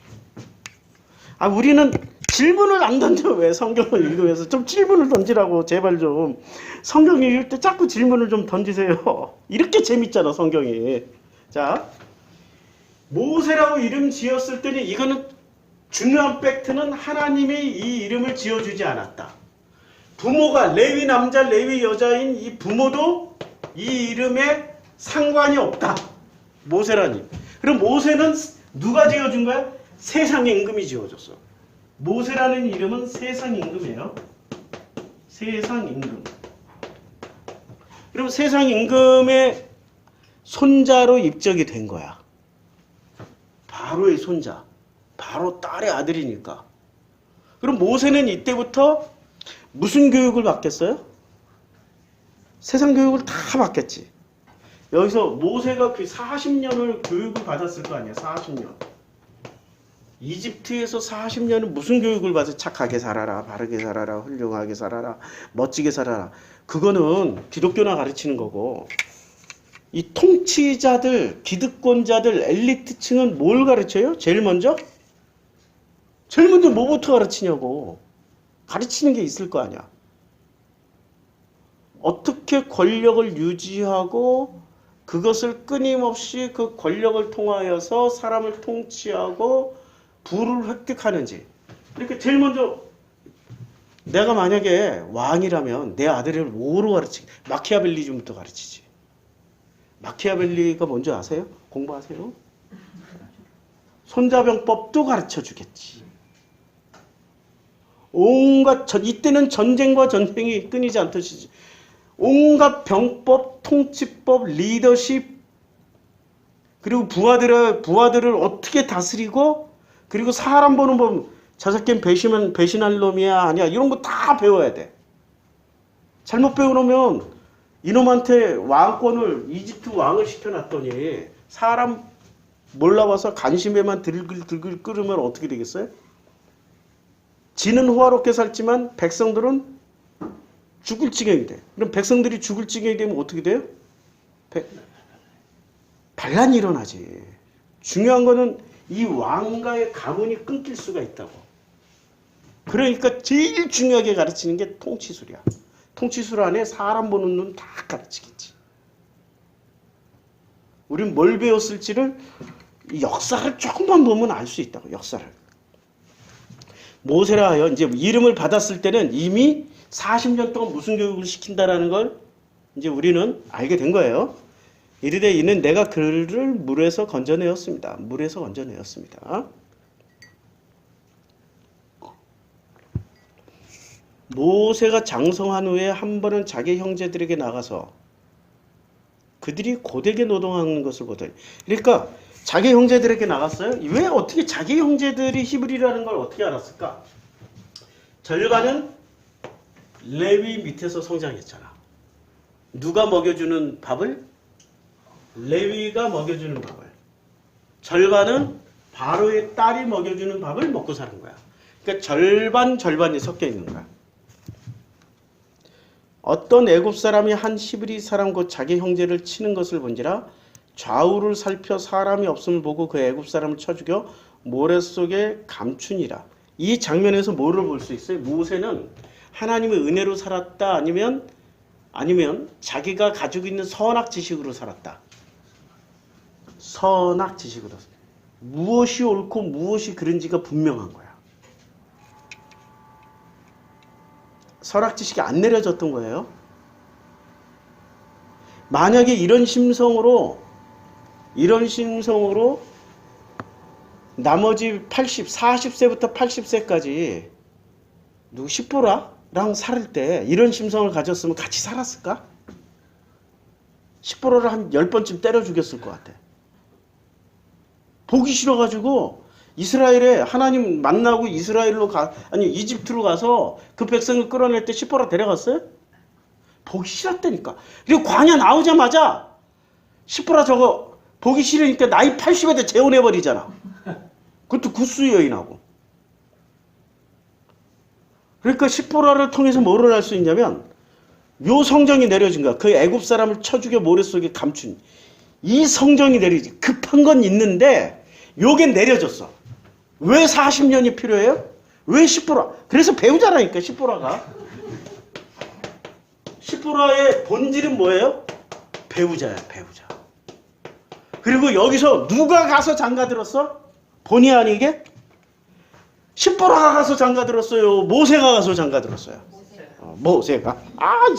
우리는 질문을 안 던져. 왜 성경을 읽으면서 좀 질문을 던지라고. 제발 좀. 성경 읽을 때 자꾸 질문을 좀 던지세요. 이렇게 재밌잖아 성경이. 자, 모세라고 이름 지었을 때는 이거는 중요한 팩트는 하나님이 이 이름을 지어주지 않았다. 부모가 레위 남자 레위 여자인 이 부모도 이 이름에 상관이 없다. 모세라니. 그럼 모세는 누가 지어준 거야? 세상 임금이 지어줬어. 모세라는 이름은 세상 임금이에요. 세상 임금. 그럼 세상 임금의 손자로 입적이 된 거야. 바로의 손자. 바로 딸의 아들이니까. 그럼 모세는 이때부터 무슨 교육을 받겠어요? 세상 교육을 다 받겠지. 여기서 모세가 그 40년을 교육을 받았을 거 아니야. 40년. 이집트에서 40년은 무슨 교육을 받아? 착하게 살아라, 바르게 살아라, 훌륭하게 살아라, 멋지게 살아라. 그거는 기독교나 가르치는 거고, 이 통치자들, 기득권자들, 엘리트층은 뭘 가르쳐요? 제일 먼저 뭐부터 가르치냐고. 가르치는 게 있을 거 아니야. 어떻게 권력을 유지하고 그것을 끊임없이 그 권력을 통하여서 사람을 통치하고 부를 획득하는지. 그러니까 제일 먼저 내가 만약에 왕이라면 내 아들을 뭐로 가르치지? 마키아벨리즘부터 가르치지. 마키아벨리가 뭔지 아세요? 공부하세요? 손자병법도 가르쳐 주겠지. 이때는 전쟁과 전쟁이 끊이지 않듯이 온갖 병법, 통치법, 리더십, 그리고 부하들을 어떻게 다스리고, 그리고 사람 보는 법, 저 새끼는 배신할 놈이야, 아니야, 이런 거 다 배워야 돼. 잘못 배워놓으면 이놈한테 왕권을, 이집트 왕을 시켜놨더니 사람 몰라봐서 간심에만 들글 끓으면 어떻게 되겠어요? 지는 호화롭게 살지만 백성들은 죽을 지경이 돼. 그럼 백성들이 죽을 지경이 되면 어떻게 돼요? 반란이 일어나지. 중요한 거는 이 왕과의 가문이 끊길 수가 있다고. 그러니까 제일 중요하게 가르치는 게 통치술이야. 통치술 안에 사람 보는 눈 다 가르치겠지. 우린 뭘 배웠을지를 역사를 조금만 보면 알 수 있다고. 역사를. 모세라 하여 이제 이름을 받았을 때는 이미 40년 동안 무슨 교육을 시킨다라는 걸 이제 우리는 알게 된 거예요. 이르되 이는 내가 그를 물에서 건져내었습니다. 물에서 건져내었습니다. 모세가 장성한 후에 한 번은 자기 형제들에게 나가서 그들이 고되게 노동하는 것을 보더니, 그러니까 자기 형제들에게 나갔어요. 왜 어떻게 자기 형제들이 히브리라는 걸 어떻게 알았을까? 절반은 레위 밑에서 성장했잖아. 누가 먹여주는 밥을? 레위가 먹여주는 밥을. 절반은 바로의 딸이 먹여주는 밥을 먹고 사는 거야. 그러니까 절반이 섞여 있는 거야. 어떤 애굽 사람이 한 히브리 사람 곧 자기 형제를 치는 것을 본지라 좌우를 살펴 사람이 없음을 보고 그 애굽 사람을 쳐 죽여 모래 속에 감추니라. 이 장면에서 뭐를 볼 수 있어요? 모세는 하나님의 은혜로 살았다, 아니면 자기가 가지고 있는 선악 지식으로 살았다. 선악 지식으로. 무엇이 옳고 무엇이 그른지가 분명한 거야. 선악 지식이 안 내려졌던 거예요. 만약에 이런 심성으로 나머지 40세부터 80세까지 누구 십보라랑 살 때 이런 심성을 가졌으면 같이 살았을까? 십보라를 한 10번쯤 때려 죽였을 것 같아. 보기 싫어가지고 이스라엘에 하나님 만나고 이집트로 가서 그 백성을 끌어낼 때 십보라 데려갔어요? 보기 싫었다니까. 그리고 광야 나오자마자 십보라 저거 보기 싫으니까 나이 80에 재혼해버리잖아. 그것도 구스 여인하고. 그러니까 십보라를 통해서 뭐를 할 수 있냐면 요 성정이 내려진 거야. 그 애굽 사람을 쳐 죽여 모래 속에 감춘 이 성정이 내려지. 급한 건 있는데 요게 내려졌어. 왜 40년이 필요해요? 왜 십보라? 그래서 배우자라니까 십보라가. 십보라의 본질은 뭐예요? 배우자야, 배우자. 그리고 여기서 누가 가서 장가들었어? 본의 아니게? 십보라가 가서 장가들었어요? 모세가 가서 장가들었어요? 모세가.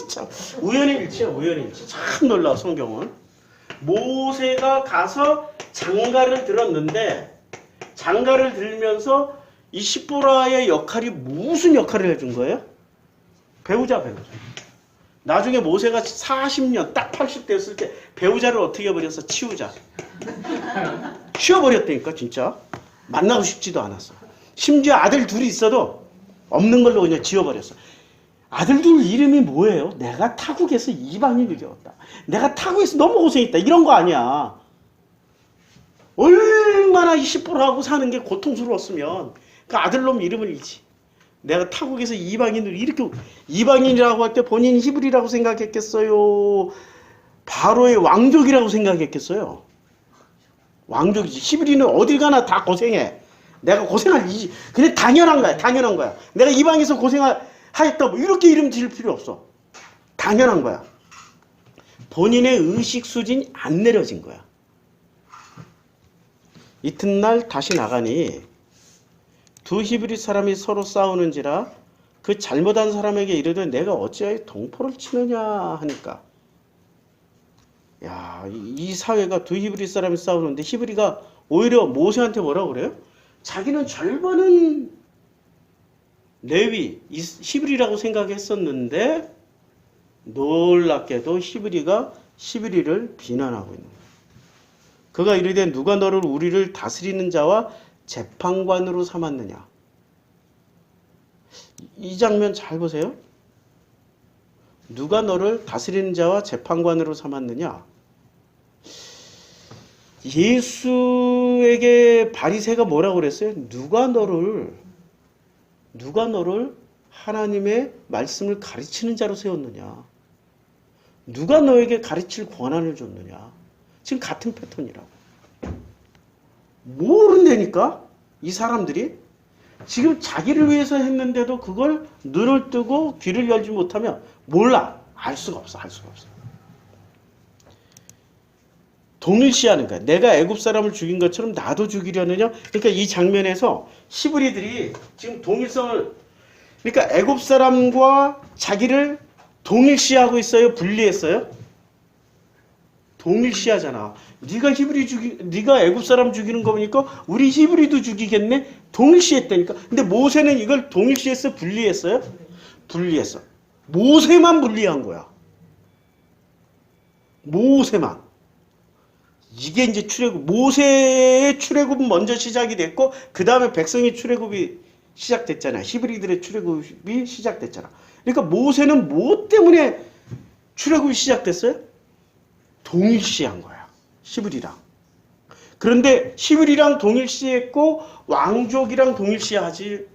참 우연일치야, 우연일치. 참 놀라워, 성경은. 모세가 가서 장가를 들었는데 장가를 들면서 이 십보라의 역할이 무슨 역할을 해준 거예요? 배우자. 나중에 모세가 40년 딱 80대였을 때 배우자를 어떻게 해버렸어? 치우자. 쉬어버렸다니까 진짜. 만나고 싶지도 않았어. 심지어 아들 둘이 있어도 없는 걸로 그냥 지워버렸어. 아들 둘 이름이 뭐예요? 내가 타국에서 이방인을 겪었다. 내가 타국에서 너무 고생했다. 이런 거 아니야. 얼마나 이 십보라하고 사는 게 고통스러웠으면 그 아들놈 이름을 잃지. 내가 타국에서 이방인을 이렇게, 이방인이라고 할 때 본인이 히브리라고 생각했겠어요? 바로의 왕족이라고 생각했겠어요? 왕족이지. 히브리는 어딜 가나 다 고생해. 내가 고생할 이지. 그래 당연한 거야. 내가 이방에서 고생하였다 뭐 이렇게 이름 지을 필요 없어. 당연한 거야. 본인의 의식 수준이 안 내려진 거야. 이튿날 다시 나가니 두 히브리 사람이 서로 싸우는지라 그 잘못한 사람에게 이르되 내가 어찌하여 동포를 치느냐 하니까, 야, 이 사회가 두 히브리 사람이 싸우는데 히브리가 오히려 모세한테 뭐라고 그래요? 자기는 절반은 레위, 히브리라고 생각했었는데 놀랍게도 히브리가 히브리를 비난하고 있는 거예요. 그가 이르되 누가 너를 우리를 다스리는 자와 재판관으로 삼았느냐. 이 장면 잘 보세요. 누가 너를 다스리는 자와 재판관으로 삼았느냐. 예수에게 바리새가 뭐라고 그랬어요? 누가 너를 하나님의 말씀을 가르치는 자로 세웠느냐. 누가 너에게 가르칠 권한을 줬느냐. 지금 같은 패턴이라고. 모른다니까 이 사람들이. 지금 자기를 위해서 했는데도 그걸 눈을 뜨고 귀를 열지 못하면 몰라. 알 수가 없어. 동일시하는 거야. 내가 애굽 사람을 죽인 것처럼 나도 죽이려느냐. 그러니까 이 장면에서 히브리들이 지금 동일성을, 그러니까 애굽 사람과 자기를 동일시하고 있어요? 분리했어요? 동일시하잖아. 네가 애굽 사람 죽이는 거 보니까 우리 히브리도 죽이겠네? 동일시했다니까. 근데 모세는 이걸 동일시했어? 분리했어요? 분리했어. 모세만 분리한 거야. 모세만. 이게 이제 출애굽, 모세의 출애굽은 먼저 시작이 됐고, 그 다음에 백성의 출애굽이 시작됐잖아. 히브리들의 출애굽이 시작됐잖아. 그러니까 모세는 뭐 때문에 출애굽이 시작됐어요? 동일시한 거야. 히브리랑. 그런데 히브리랑 동일시했고 왕족이랑 동일시하지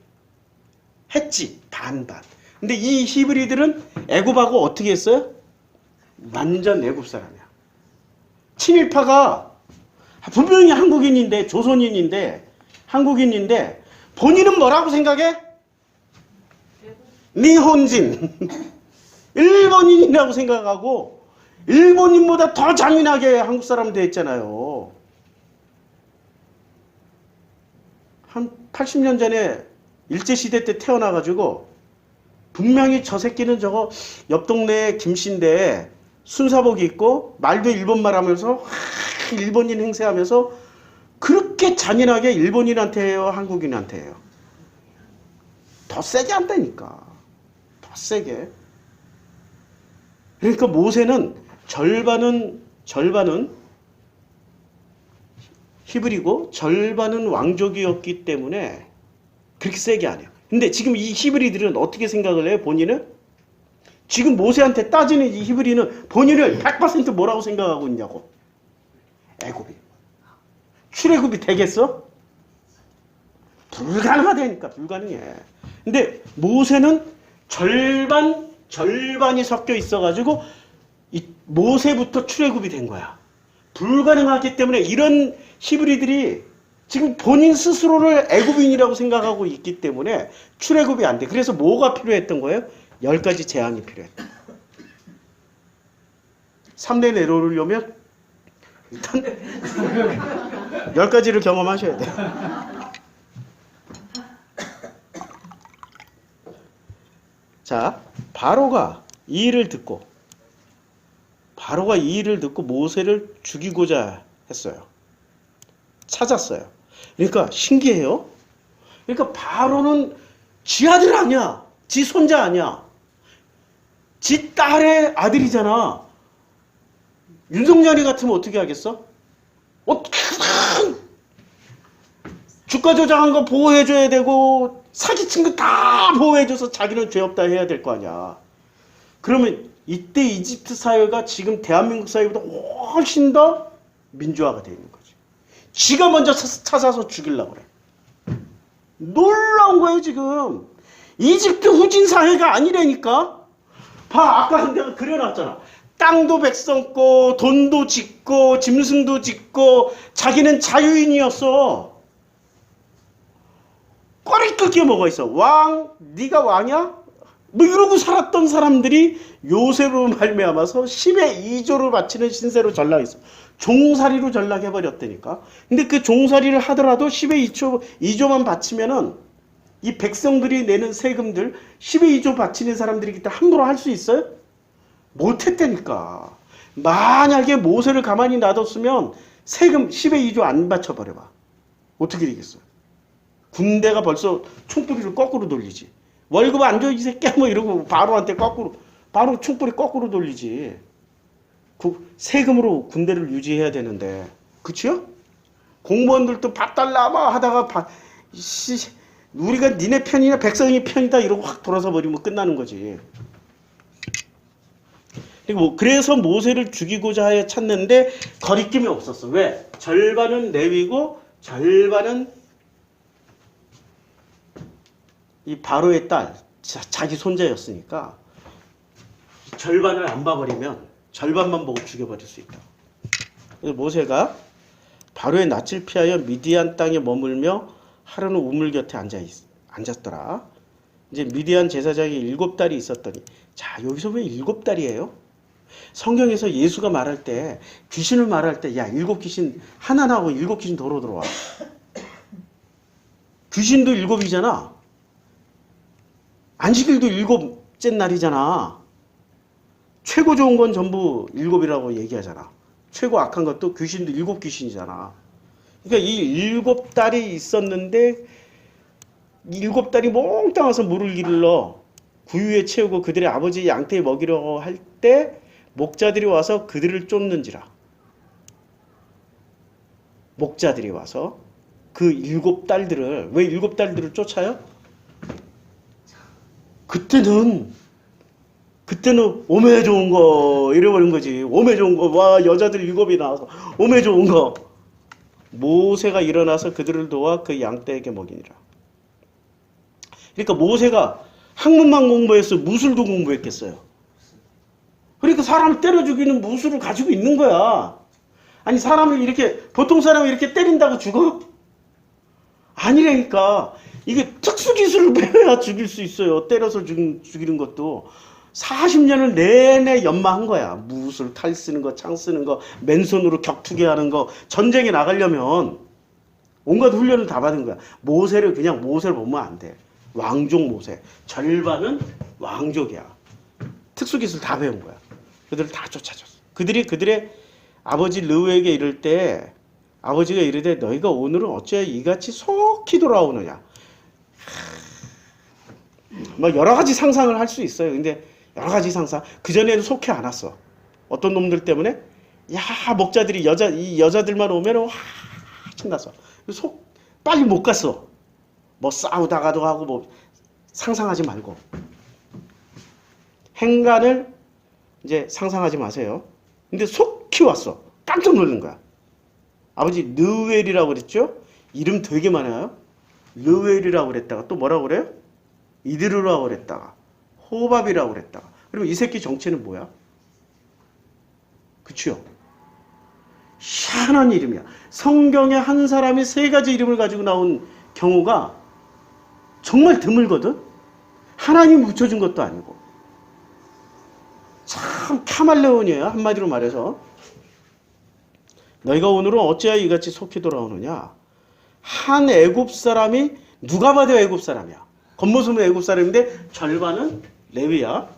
했지. 반반. 근데 이 히브리들은 애굽하고 어떻게 했어요? 완전 애굽 사람이야. 친일파가 분명히 한국인인데 조선인인데 한국인인데 본인은 뭐라고 생각해? 니혼진 일본인이라고 생각하고 일본인보다 더 잔인하게 한국 사람 됐잖아요. 한 80년 전에 일제시대 때 태어나가지고 분명히 저 새끼는 저거 옆 동네 김씨인데 순사복 입고 말도 일본말 하면서 일본인 행세하면서 그렇게 잔인하게 일본인한테 해요, 한국인한테 해요. 더 세게 한다니까. 더 세게. 그러니까 모세는 절반은 히브리고 절반은 왕족이었기 때문에 그렇게 세게 안 해요. 근데 지금 이 히브리들은 어떻게 생각을 해요? 본인은? 지금 모세한테 따지는 이 히브리는 본인을 100% 뭐라고 생각하고 있냐고. 애굽이. 출애굽이 되겠어? 불가능하다니까. 불가능해. 근데 모세는 절반이 섞여 있어가지고 이 모세부터 출애굽이 된 거야. 불가능하기 때문에 이런 히브리들이 지금 본인 스스로를 애굽인이라고 생각하고 있기 때문에 출애굽이 안 돼. 그래서 뭐가 필요했던 거예요? 10가지 제한이 필요했다. 3대 내려오려면 일단 10가지를 경험하셔야 돼요. 자, 바로가 이 일을 듣고 모세를 죽이고자 했어요. 찾았어요. 그러니까 신기해요. 그러니까 바로는 지 아들 아니야. 지 손자 아니야. 지 딸의 아들이잖아. 윤석열이 같으면 어떻게 하겠어? 주가 조작한 거 보호해줘야 되고 사기친 거 다 보호해줘서 자기는 죄 없다 해야 될 거 아니야. 그러면 이때 이집트 사회가 지금 대한민국 사회보다 훨씬 더 민주화가 되어 있는 거지. 지가 먼저 찾아서 죽이려고 그래. 놀라운 거예요 지금. 이집트 후진 사회가 아니라니까. 봐, 아까 내가 그려놨잖아. 땅도 백성 거, 돈도 짓고 짐승도 짓고 자기는 자유인이었어. 꼬리 게 뭐가 있어. 왕, 네가 왕이야? 뭐 이러고 살았던 사람들이 요셉으로 말미암아서 10의 2조를 바치는 신세로 전락했어. 종살이로 전락해버렸다니까. 근데 그 종살이를 하더라도 10의 2조만 바치면은 이 백성들이 내는 세금들 10의 2조 바치는 사람들이 그때 함부로 할 수 있어요? 못했다니까. 만약에 모세를 가만히 놔뒀으면 세금 10의 2조 안 바쳐버려봐. 어떻게 되겠어요? 군대가 벌써 총뿌리를 거꾸로 돌리지. 월급 안 줘 이 새끼야 뭐 이러고 바로한테 바로 총뿌리 거꾸로 돌리지. 세금으로 군대를 유지해야 되는데, 그치요? 공무원들도 밥 달라 막 하다가 우리가 니네 편이냐 백성이 편이다 이러고 확 돌아서 버리면 끝나는 거지. 그래서 모세를 죽이고자 하여 찾는데 거리낌이 없었어. 왜? 절반은 레위고 절반은 이 바로의 딸, 자기 손자였으니까 절반을 안 봐버리면 절반만 보고 죽여버릴 수 있다. 그래서 모세가 바로의 낯을 피하여 미디안 땅에 머물며 하루는 우물 곁에 앉았더라. 이제 미디안 제사장이 7달이 있었더니, 자, 여기서 왜 7달이에요? 성경에서 예수가 말할 때, 귀신을 말할 때, 야, 7귀신 하나 나오고 7귀신 도로 들어와. 귀신도 7이잖아. 안식일도 7째 날이잖아. 최고 좋은 건 전부 7이라고 얘기하잖아. 최고 악한 것도 귀신도 7귀신이잖아. 그러니까 이 7달이 있었는데 7달이 몽땅 와서 물을 길러 구유에 채우고 그들의 아버지 양떼에 먹이려고 할 때 목자들이 와서 그들을 쫓는지라. 목자들이 와서 그 7딸들을, 왜 7딸들을 쫓아요? 그때는 오메 좋은 거 이래버린 거지. 오메 좋은 거, 와 여자들 7이 나와서 오메 좋은 거. 모세가 일어나서 그들을 도와 그 양떼에게 먹이니라. 그러니까 모세가 학문만 공부했어, 무술도 공부했겠어요. 그러니까 사람을 때려 죽이는 무술을 가지고 있는 거야. 아니 사람을 이렇게, 보통 사람을 이렇게 때린다고 죽어? 아니라니까. 이게 특수기술을 배워야 죽일 수 있어요. 때려서 죽이는 것도. 40년을 내내 연마한 거야. 무술, 칼 쓰는 거, 창 쓰는 거, 맨손으로 격투기 하는 거. 전쟁에 나가려면 온갖 훈련을 다 받은 거야. 모세를 그냥 모세를 보면 안 돼. 왕족 모세. 절반은 왕족이야. 특수기술 다 배운 거야. 그들을 다 쫓아줬어. 그들이 그들의 아버지 르우에게 이를 때 아버지가 이르되 너희가 오늘은 어찌하여 이같이 속히 돌아오느냐. 뭐 여러 가지 상상을 할 수 있어요. 근데 여러 가지 상상. 그전에는 속히 안 왔어. 어떤 놈들 때문에 목자들이 이 여자들만 오면 와 신났어. 빨리 못 갔어. 뭐 싸우다가도 하고 뭐 상상하지 말고. 행간을 이제 상상하지 마세요. 근데 속히 왔어. 깜짝 놀란 거야. 아버지 르웰이라고 그랬죠? 이름 되게 많아요. 르웰이라고 그랬다가 또 뭐라고 그래요? 이드르라고 그랬다가 호밥이라고 그랬다가. 그리고 이 새끼 정체는 뭐야? 그치요? 희한한 이름이야. 성경에 한 사람이 3가지 이름을 가지고 나온 경우가 정말 드물거든? 하나님이 붙여준 것도 아니고. 참 카말레온이에요. 한마디로 말해서. 너희가 오늘은 어찌하여 이같이 속히 돌아오느냐. 한 애굽 사람이, 누가 봐도 애굽 사람이야. 겉모습은 애굽 사람인데 절반은 레위야.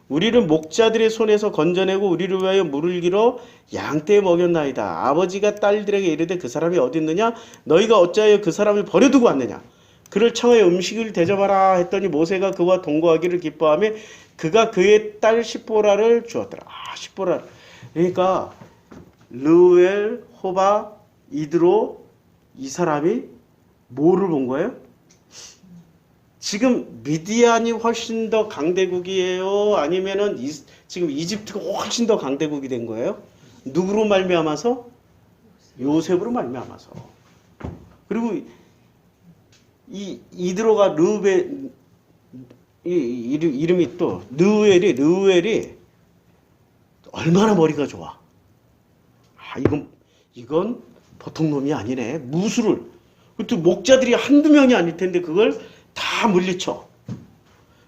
우리를 목자들의 손에서 건져내고 우리를 위하여 물을 길어 양떼에 먹였나이다. 아버지가 딸들에게 이르되 그 사람이 어디 있느냐? 너희가 어찌하여 그 사람을 버려두고 왔느냐? 그를 청하여 음식을 대접하라 했더니 모세가 그와 동거하기를 기뻐하며 그가 그의 딸 시보라를 주었더라. 시보라. 그러니까 르웰, 호바, 이드로 이 사람이 뭐를 본 거예요? 지금 미디안이 훨씬 더 강대국이에요? 아니면은 지금 이집트가 훨씬 더 강대국이 된 거예요? 누구로 말미암아서? 요셉으로 말미암아서. 그리고 이 이드로가 르벨 이름이 또 르웰이 얼마나 머리가 좋아. 이건 보통 놈이 아니네. 무술을. 또 목자들이 한두 명이 아닐 텐데 그걸 다 물리쳐.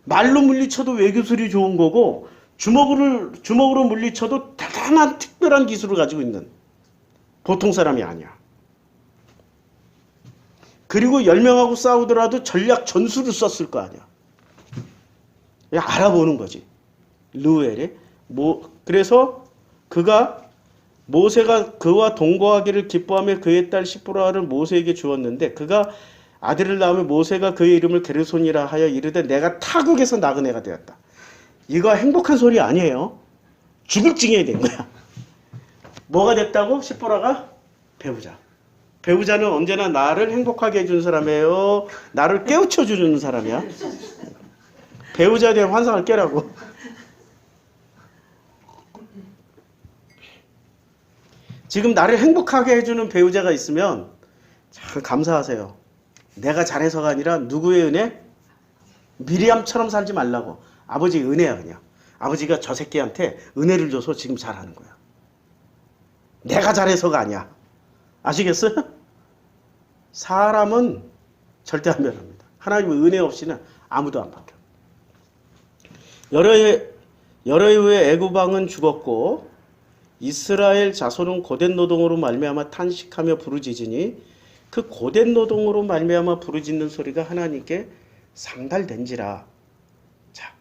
말로 물리쳐도 외교술이 좋은 거고 주먹으로 물리쳐도 대단한 특별한 기술을 가지고 있는 보통 사람이 아니야. 그리고 10명하고 싸우더라도 전략 전술을 썼을 거 아니야. 그냥 알아보는 거지. 르웰이. 그래서 모세가 그와 동거하기를 기뻐하며 그의 딸 시보라를 모세에게 주었는데 그가 아들을 낳으며 모세가 그의 이름을 게르손이라 하여 이르되 내가 타국에서 낳은 애가 되었다. 이거 행복한 소리 아니에요. 죽을 징해야 된 거야. 뭐가 됐다고? 시보라가? 배우자. 배우자는 언제나 나를 행복하게 해주는 사람이에요. 나를 깨우쳐주는 사람이야. 배우자에 대한 환상을 깨라고. 지금 나를 행복하게 해주는 배우자가 있으면 참 감사하세요. 내가 잘해서가 아니라 누구의 은혜? 미리암처럼 살지 말라고. 아버지의 은혜야 그냥. 아버지가 저 새끼한테 은혜를 줘서 지금 잘하는 거야. 내가 잘해서가 아니야. 아시겠어요? 사람은 절대 안 변합니다. 하나님의 은혜 없이는 아무도 안 바뀌어. 여러 해 후에 애굽 왕은 죽었고 이스라엘 자손은 고된 노동으로 말미암아 탄식하며 부르짖으니 그 고된 노동으로 말미암아 부르짖는 소리가 하나님께 상달된지라. 자,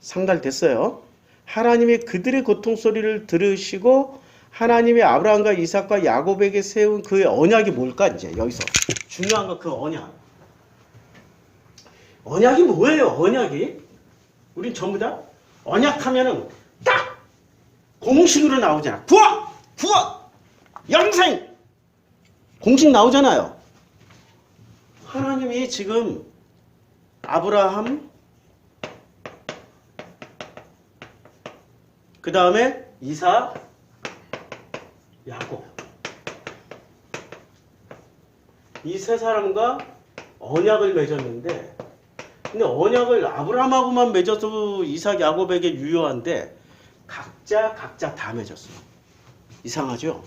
상달됐어요. 하나님이 그들의 고통 소리를 들으시고 하나님이 아브라함과 이삭과 야곱에게 세운 그의 언약이 뭘까? 이제 여기서 중요한 건 그 언약. 언약이 뭐예요? 언약이? 우린 전부 다 언약하면은 딱 공식으로 나오잖아. 구원! 구원! 영생! 공식 나오잖아요. 하나님이 지금 아브라함, 그 다음에 이삭, 야곱, 이 세 사람과 언약을 맺었는데, 근데 언약을 아브라함하고만 맺어도 이삭, 야곱에게 유효한데 각자 다 맺었어. 이상하죠?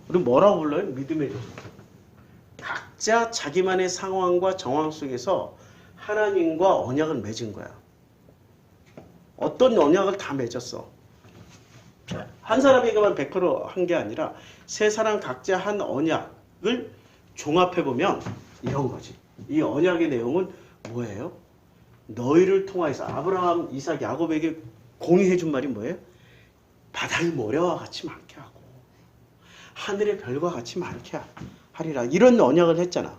우리 뭐라고 불러요? 믿음의 조상. 각자 자기만의 상황과 정황 속에서 하나님과 언약을 맺은 거야. 어떤 언약을 다 맺었어. 한 사람에게만 100%한 게 아니라 세 사람 각자 한 언약을 종합해보면 이런 거지. 이 언약의 내용은 뭐예요? 너희를 통하여서 아브라함, 이삭, 야곱에게 공유해 준 말이 뭐예요? 바다의 모래와 같이 많게 하고 하늘의 별과 같이 많게 하리라. 이런 언약을 했잖아.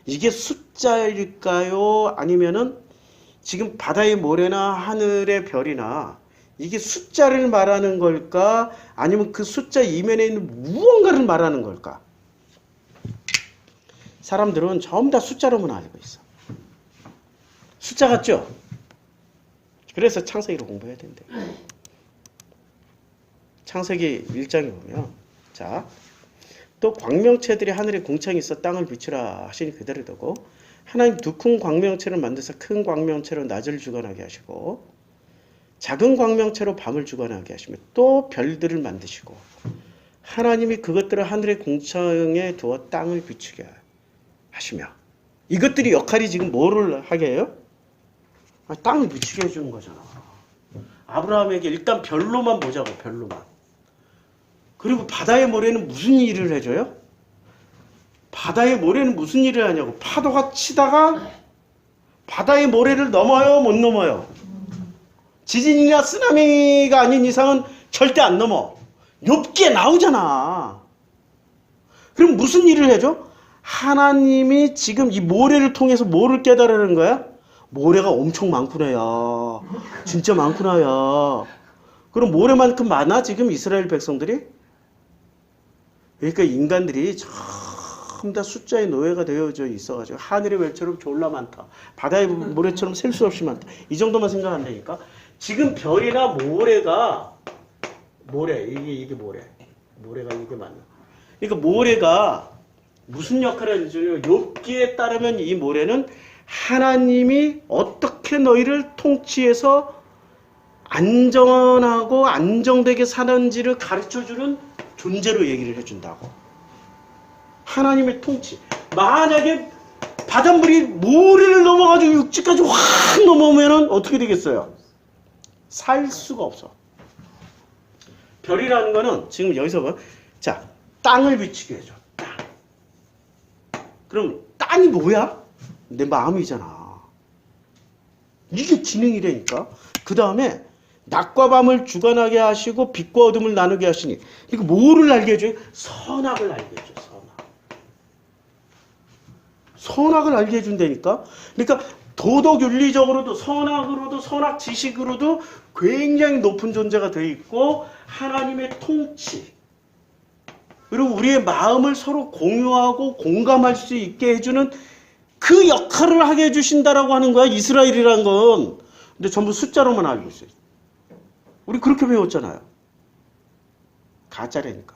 이게 숫자일까요? 아니면은 지금 바다의 모래나 하늘의 별이나 이게 숫자를 말하는 걸까? 아니면 그 숫자 이면에 있는 무언가를 말하는 걸까? 사람들은 전부 다 숫자로만 알고 있어. 숫자 같죠? 그래서 창세기를 공부해야 된대. 창세기 1장에 보면 자, 또 광명체들이 하늘에 궁창이 있어 땅을 비추라 하시니 그대로 되고 하나님 두 큰 광명체를 만드사 큰 광명체로 낮을 주관하게 하시고 작은 광명체로 밤을 주관하게 하시며 또 별들을 만드시고 하나님이 그것들을 하늘의 궁창에 두어 땅을 비추게 하시며 이것들이 역할이 지금 뭐를 하게 해요? 땅을 비추게 해주는 거잖아. 아브라함에게 일단 별로만 보자고. 별로만. 그리고 바다의 모래는 무슨 일을 해줘요? 바다의 모래는 무슨 일을 하냐고. 파도가 치다가 바다의 모래를 넘어요? 못 넘어요? 지진이나 쓰나미가 아닌 이상은 절대 안 넘어. 욥기에 나오잖아. 그럼 무슨 일을 해줘? 하나님이 지금 이 모래를 통해서 뭐를 깨달으는 거야? 모래가 엄청 많구나, 야. 진짜 많구나, 야. 그럼 모래만큼 많아, 지금 이스라엘 백성들이? 그러니까 인간들이 전부 다 숫자의 노예가 되어져 있어가지고 하늘의 별처럼 졸라 많다. 바다의 모래처럼 셀 수 없이 많다. 이 정도만 생각한다니까? 지금 별이나 모래가, 이게 모래. 모래가 이게 맞나? 그러니까 모래가 무슨 역할을 해주냐면 욥기에 따르면 이 모래는 하나님이 어떻게 너희를 통치해서 안전하고 안정되게 사는지를 가르쳐주는 존재로 얘기를 해준다고. 하나님의 통치. 만약에 바닷물이 모래를 넘어가지고 육지까지 확 넘어오면 어떻게 되겠어요? 살 수가 없어. 별이라는 거는 지금 여기서 봐. 자, 땅을 비추게 해줘. 땅. 그럼 땅이 뭐야? 내 마음이잖아. 이게 기능이라니까. 그 다음에 낮과 밤을 주관하게 하시고 빛과 어둠을 나누게 하시니 이거 뭐를 알게 해줘요? 선악을 알게 해줘. 선악을 알게 해준다니까. 그러니까 도덕 윤리적으로도 선악으로도 선악 지식으로도 굉장히 높은 존재가 되어 있고 하나님의 통치 그리고 우리의 마음을 서로 공유하고 공감할 수 있게 해주는 그 역할을 하게 해주신다라고 하는 거야. 이스라엘이란 건. 근데 전부 숫자로만 알고 있어요. 우리 그렇게 배웠잖아요. 가짜라니까.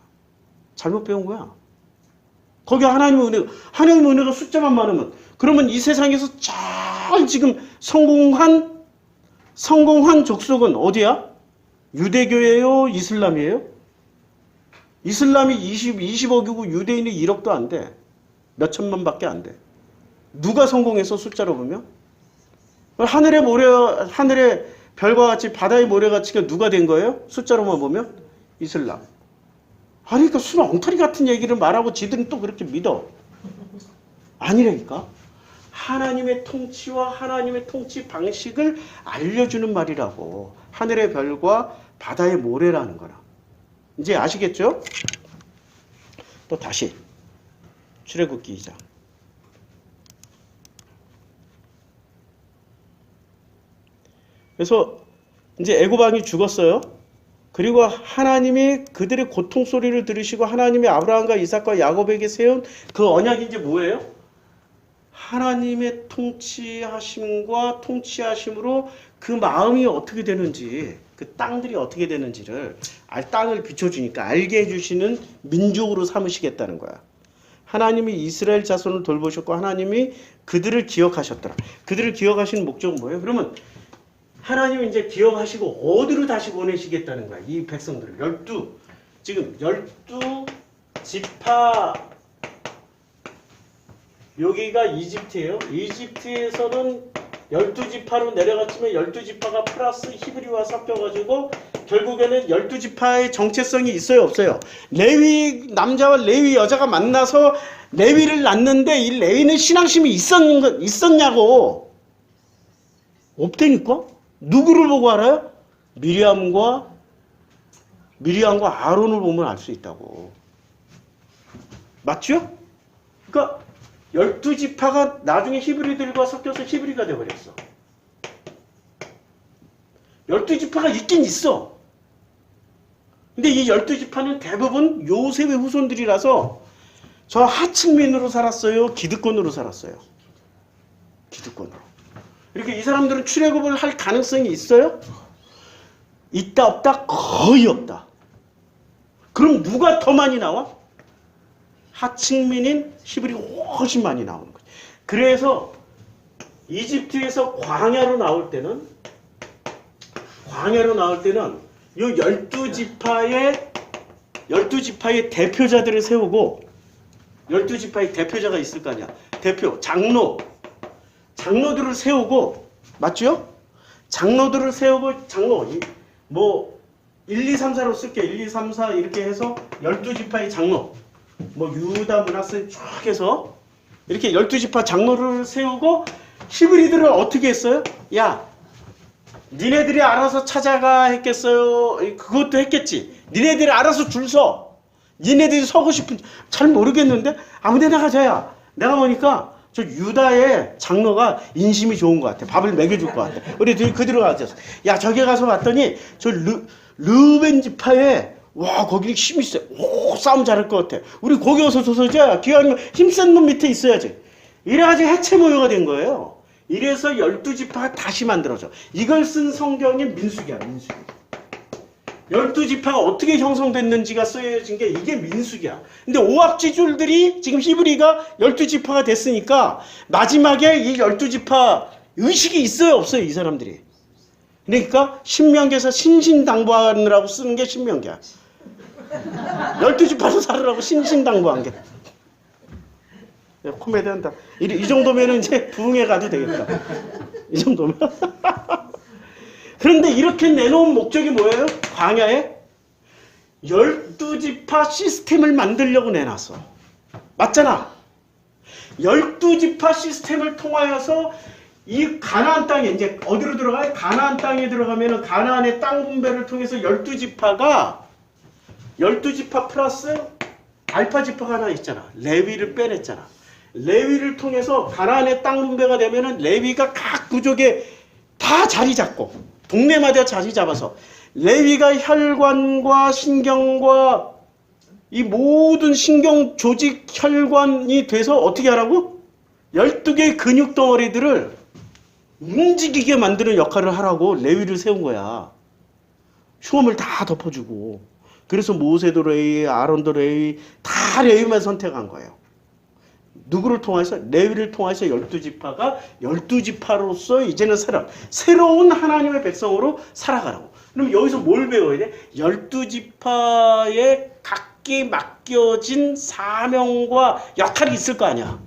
잘못 배운 거야. 거기 하나님의 은혜가 숫자만 많으면 그러면 이 세상에서 잘 지금 성공한 족속은 어디야? 유대교예요? 이슬람이에요? 이슬람이 20억이고 유대인이 1억도 안 돼. 몇 천만밖에 안 돼. 누가 성공해서 숫자로 보면? 하늘의 모래, 하늘의 별과 같이 바다의 모래같이가 누가 된 거예요? 숫자로만 보면? 이슬람. 아니, 그러니까 순 엉터리 같은 얘기를 말하고 지들은 또 그렇게 믿어. 아니라니까. 하나님의 통치와 하나님의 통치 방식을 알려주는 말이라고. 하늘의 별과 바다의 모래라는 거라. 이제 아시겠죠? 또 다시 출애굽기 2장. 그래서 이제 애굽 왕이 죽었어요. 그리고 하나님이 그들의 고통 소리를 들으시고 하나님이 아브라함과 이삭과 야곱에게 세운 그 언약이 이제 뭐예요? 하나님의 통치하심과 통치하심으로 그 마음이 어떻게 되는지, 그 땅들이 어떻게 되는지를 땅을 비춰주니까 알게 해주시는 민족으로 삼으시겠다는 거야. 하나님이 이스라엘 자손을 돌보셨고 하나님이 그들을 기억하셨더라. 그들을 지어가시는 목적은 뭐예요? 그러면 하나님이 이제 기억하시고 어디로 다시 보내시겠다는 거야. 이 백성들을. 지금 12지파, 여기가 이집트예요. 이집트에서는 12지파로 내려갔지만 12지파가 플러스 히브리와 섞여가지고 결국에는 12지파의 정체성이 있어요, 없어요? 레위 남자와 레위 여자가 만나서 레위를 낳는데 이 레위는 신앙심이 있었냐고. 없다니까? 누구를 보고 알아요? 미리암과 아론을 보면 알 수 있다고. 맞죠? 그러니까 12지파가 나중에 히브리들과 섞여서 히브리가 되어버렸어. 12지파가 있긴 있어. 근데 이 12지파는 대부분 요셉의 후손들이라서 저 하층민으로 살았어요? 기득권으로 살았어요? 기득권으로. 이렇게 이 사람들은 출애굽을 할 가능성이 있어요? 있다 없다? 거의 없다. 그럼 누가 더 많이 나와? 하층민인 히브리가 훨씬 많이 나오는 거죠. 그래서 이집트에서 광야로 나올 때는 이 12지파의 대표자들을 세우고 12지파의 대표자가 있을 거 아니야. 대표, 장로들을 세우고, 맞죠? 장로들을 세우고, 1, 2, 3, 4로 쓸게. 1, 2, 3, 4 이렇게 해서 12지파의 장로. 유다 문하세 쭉 해서 이렇게 12지파 장로를 세우고 히브리들을 어떻게 했어요? 야, 니네들이 알아서 찾아가 했겠어요? 그것도 했겠지. 니네들이 알아서 줄 서. 니네들이 서고 싶은, 잘 모르겠는데 아무데나 가자야. 내가 보니까 저 유다의 장로가 인심이 좋은 것 같아. 밥을 먹여줄 것 같아. 우리 그대로 가자. 야, 저기 가서 봤더니 저 르벤 지파에 와, 거기 힘이 있어. 오, 싸움 잘할 것 같아. 우리 거기 와서 조서자. 기왕이면 힘센 놈 밑에 있어야지. 이래가지고 해체 모여가 된 거예요. 이래서 12지파가 다시 만들어져. 이걸 쓴 성경이 민수기야, 민수기. 12지파가 어떻게 형성됐는지가 쓰여진 게 이게 민수기야. 근데 오합지졸들이 지금 히브리가 12지파가 됐으니까 마지막에 이 12지파 의식이 있어요, 없어요, 이 사람들이. 그러니까 신명기에서 신신당부하느라고 쓰는 게 신명기야. 12지파로 살으라고 신신당부한 게. 코미디 한다. 이 정도면 이제 부흥회 가도 되겠다. 이 정도면. 그런데 이렇게 내놓은 목적이 뭐예요? 광야에 12지파 시스템을 만들려고 내놨어. 맞잖아. 12지파 시스템을 통하여서 이 가나안 땅에 이제 어디로 들어가요? 가나안 땅에 들어가면은 가나안의 땅 분배를 통해서 12지파가 12지파 플러스 알파 지파가 하나 있잖아. 레위를 빼냈잖아. 레위를 통해서 가나안의 땅 분배가 되면은 레위가 각 부족에 다 자리 잡고 동네마다 자리 잡아서 레위가 혈관과 신경과 이 모든 신경 조직 혈관이 돼서 어떻게 하라고? 12개의 근육 덩어리들을 움직이게 만드는 역할을 하라고 레위를 세운 거야. 흉음을 다 덮어주고. 그래서 모세도 레위, 아론도 레위, 다 레위만 선택한 거예요. 누구를 통해서? 레위를 통해서 12지파가 12지파로서 이제는 새로운 하나님의 백성으로 살아가라고. 그럼 여기서 뭘 배워야 돼? 12지파에 각기 맡겨진 사명과 역할이 있을 거 아니야.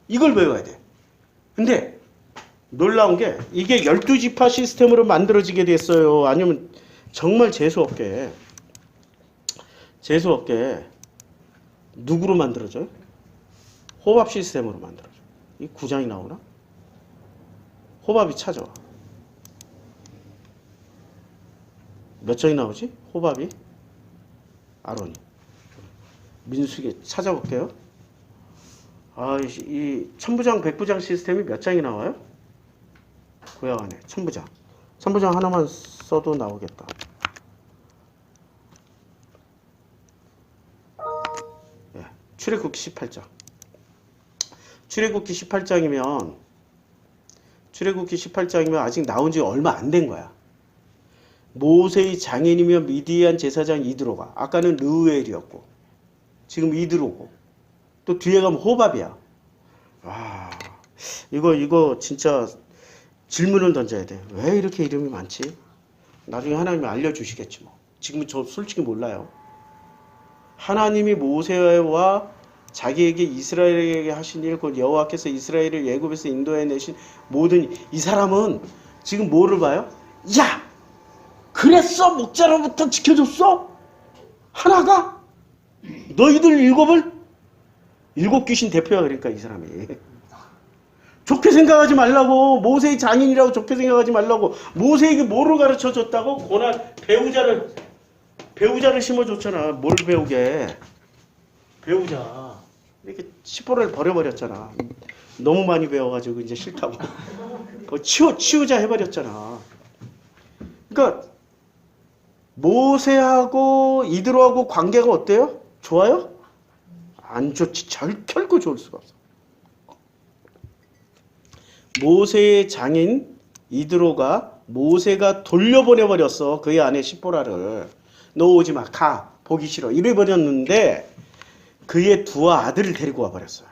이걸 배워야 돼. 근데 놀라운 게 이게 12지파 시스템으로 만들어지게 됐어요? 아니면 정말 재수없게 누구로 만들어져요? 호밥 시스템으로 만들어져. 이 9장이 나오나? 호밥이 찾아와. 몇 장이 나오지? 호밥이? 아론이. 민수기 찾아볼게요. 이 천부장, 백부장 시스템이 몇 장이 나와요? 구약 안에 천부장. 3부장 하나만 써도 나오겠다. 예, 출애굽기 18장. 출애굽기 18장이면 아직 나온 지 얼마 안 된 거야. 모세의 장인이며 미디안 제사장 이드로가, 아까는 르우엘이었고 지금 이드로고, 또 뒤에 가면 호밥이야. 와, 이거 진짜 질문을 던져야 돼. 왜 이렇게 이름이 많지? 나중에 하나님이 알려주시겠지 뭐. 지금은 저 솔직히 몰라요. 하나님이 모세와 자기에게 이스라엘에게 하신 일, 곧 여호와께서 이스라엘을 애굽에서 인도해 내신 모든, 이 사람은 지금 뭐를 봐요? 야! 그랬어? 목자로부터 지켜줬어? 하나가? 너희들 일곱 귀신 대표야. 그러니까 이 사람이. 좋게 생각하지 말라고. 모세의 장인이라고 좋게 생각하지 말라고. 모세에게 뭐를 가르쳐 줬다고? 고난 배우자를 심어줬잖아. 뭘 배우게? 배우자. 이렇게 시보를 버려버렸잖아. 너무 많이 배워가지고 이제 싫다고. 치우자 해버렸잖아. 그러니까 모세하고 이드로하고 관계가 어때요? 좋아요? 안 좋지. 결코 좋을 수가 없어. 모세의 장인 이드로가 모세가 돌려보내버렸어. 그의 아내 시보라를. 너 오지 마. 가. 보기 싫어. 이래버렸는데 그의 두 아들을 데리고 와버렸어요.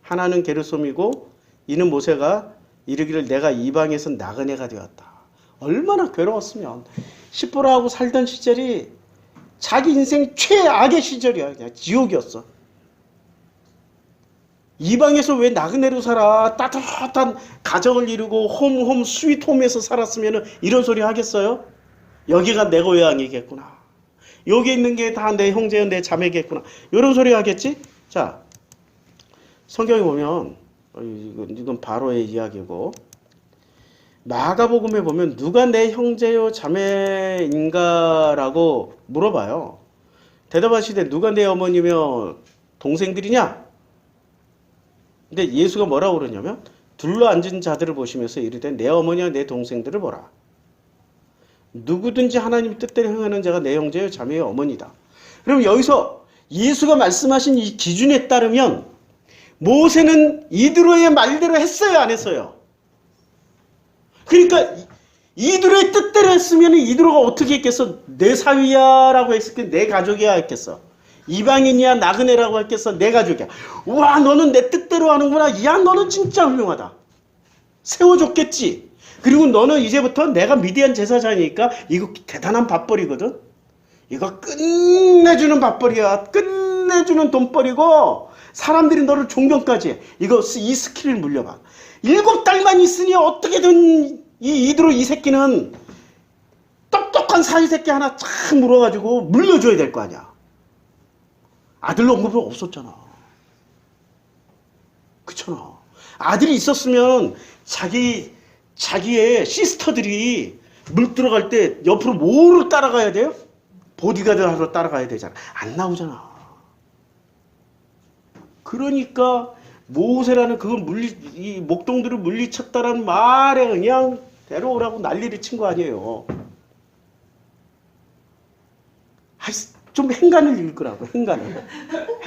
하나는 게르솜이고 이는 모세가 이르기를 내가 이방에서 나그네가 되었다. 얼마나 괴로웠으면. 시보라하고 살던 시절이 자기 인생 최악의 시절이야. 그냥 지옥이었어. 이방에서 왜 나그네로 살아? 따뜻한 가정을 이루고 홈 스윗홈에서 살았으면 이런 소리 하겠어요? 여기가 내 고향이겠구나. 여기 있는 게 다 내 형제여 내 자매겠구나. 이런 소리 하겠지? 자, 성경에 보면 이건 바로의 이야기고, 마가복음에 보면 누가 내 형제요 자매인가라고 물어봐요. 대답하시되 누가 내 어머니며 동생들이냐? 근데 예수가 뭐라고 그러냐면 둘러앉은 자들을 보시면서 이르되 내 어머니와 내 동생들을 보라. 누구든지 하나님 뜻대로 행하는 자가 내 형제요 자매의 어머니다. 그럼 여기서 예수가 말씀하신 이 기준에 따르면 모세는 이드로의 말대로 했어요, 안 했어요? 그러니까 이드로의 뜻대로 했으면 이드로가 어떻게 했겠어? 내 사위야 라고 했을게. 내 가족이야 했겠어. 이방인이야 나그네라고 했겠어. 내 가족이야. 우와, 너는 내 뜻대로 하는구나. 야, 너는 진짜 훌륭하다. 세워줬겠지. 그리고 너는 이제부터 내가 미디안 제사장이니까 이거 대단한 밥벌이거든. 이거 끝내주는 밥벌이야. 끝내주는 돈벌이고 사람들이 너를 존경까지 해. 이 스킬을 물려봐. 7달만 있으니 어떻게든 이 이드로 이 새끼는 똑똑한 사위 새끼 하나 착 물어가지고 물려줘야 될 거 아니야. 아들 언급은 없었잖아. 그렇잖아. 아들이 있었으면 자기의 시스터들이 물 들어갈 때 옆으로 뭐를 따라가야 돼요? 보디가드 하러 따라가야 되잖아. 안 나오잖아. 그러니까 모세라는 이 목동들을 물리쳤다라는 말에 그냥 데려오라고 난리를 친 거 아니에요. 좀 행간을 읽으라고.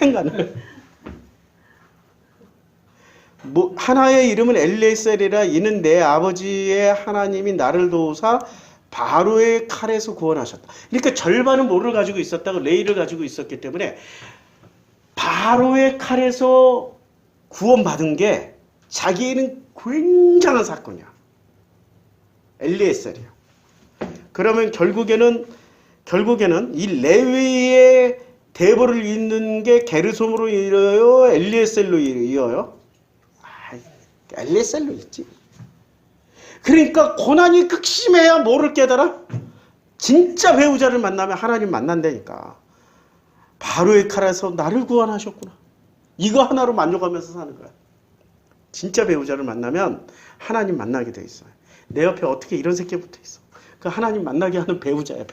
행간을. 하나의 이름은 엘리에셀이라. 이는 내 아버지의 하나님이 나를 도우사 바로의 칼에서 구원하셨다. 그러니까 절반은 뭐를 가지고 있었다고? 레이를 가지고 있었기 때문에 바로의 칼에서 구원받은 게 자기에는 굉장한 사건이야. 엘리에셀이야. 그러면 결국에는 이 레위의 대벌을 잇는 게 게르솜으로 이어요? 엘리에셀로 이어요? 엘리에셀로 있지. 그러니까 고난이 극심해야 뭐를 깨달아? 진짜 배우자를 만나면 하나님 만난다니까. 바로의 칼에서 나를 구원하셨구나. 이거 하나로 만족하면서 사는 거야. 진짜 배우자를 만나면 하나님 만나게 돼 있어요. 내 옆에 어떻게 이런 새끼 붙어 있어. 그 하나님 만나게 하는 배우자야.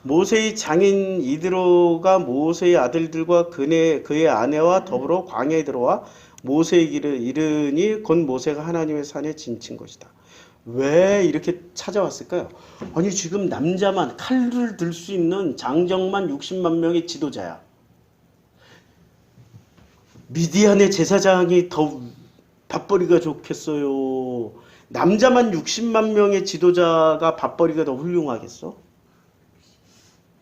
모세의 장인 이드로가 모세의 아들들과 그의 아내와 더불어 광야에 들어와 모세에게 이르니 곧 모세가 하나님의 산에 지친 것이다. 왜 이렇게 찾아왔을까요? 아니 지금 남자만 칼을 들 수 있는 장정만 60만 명의 지도자야. 미디안의 제사장이 더 밥벌이가 좋겠어요? 남자만 60만 명의 지도자가 밥벌이가 더 훌륭하겠어?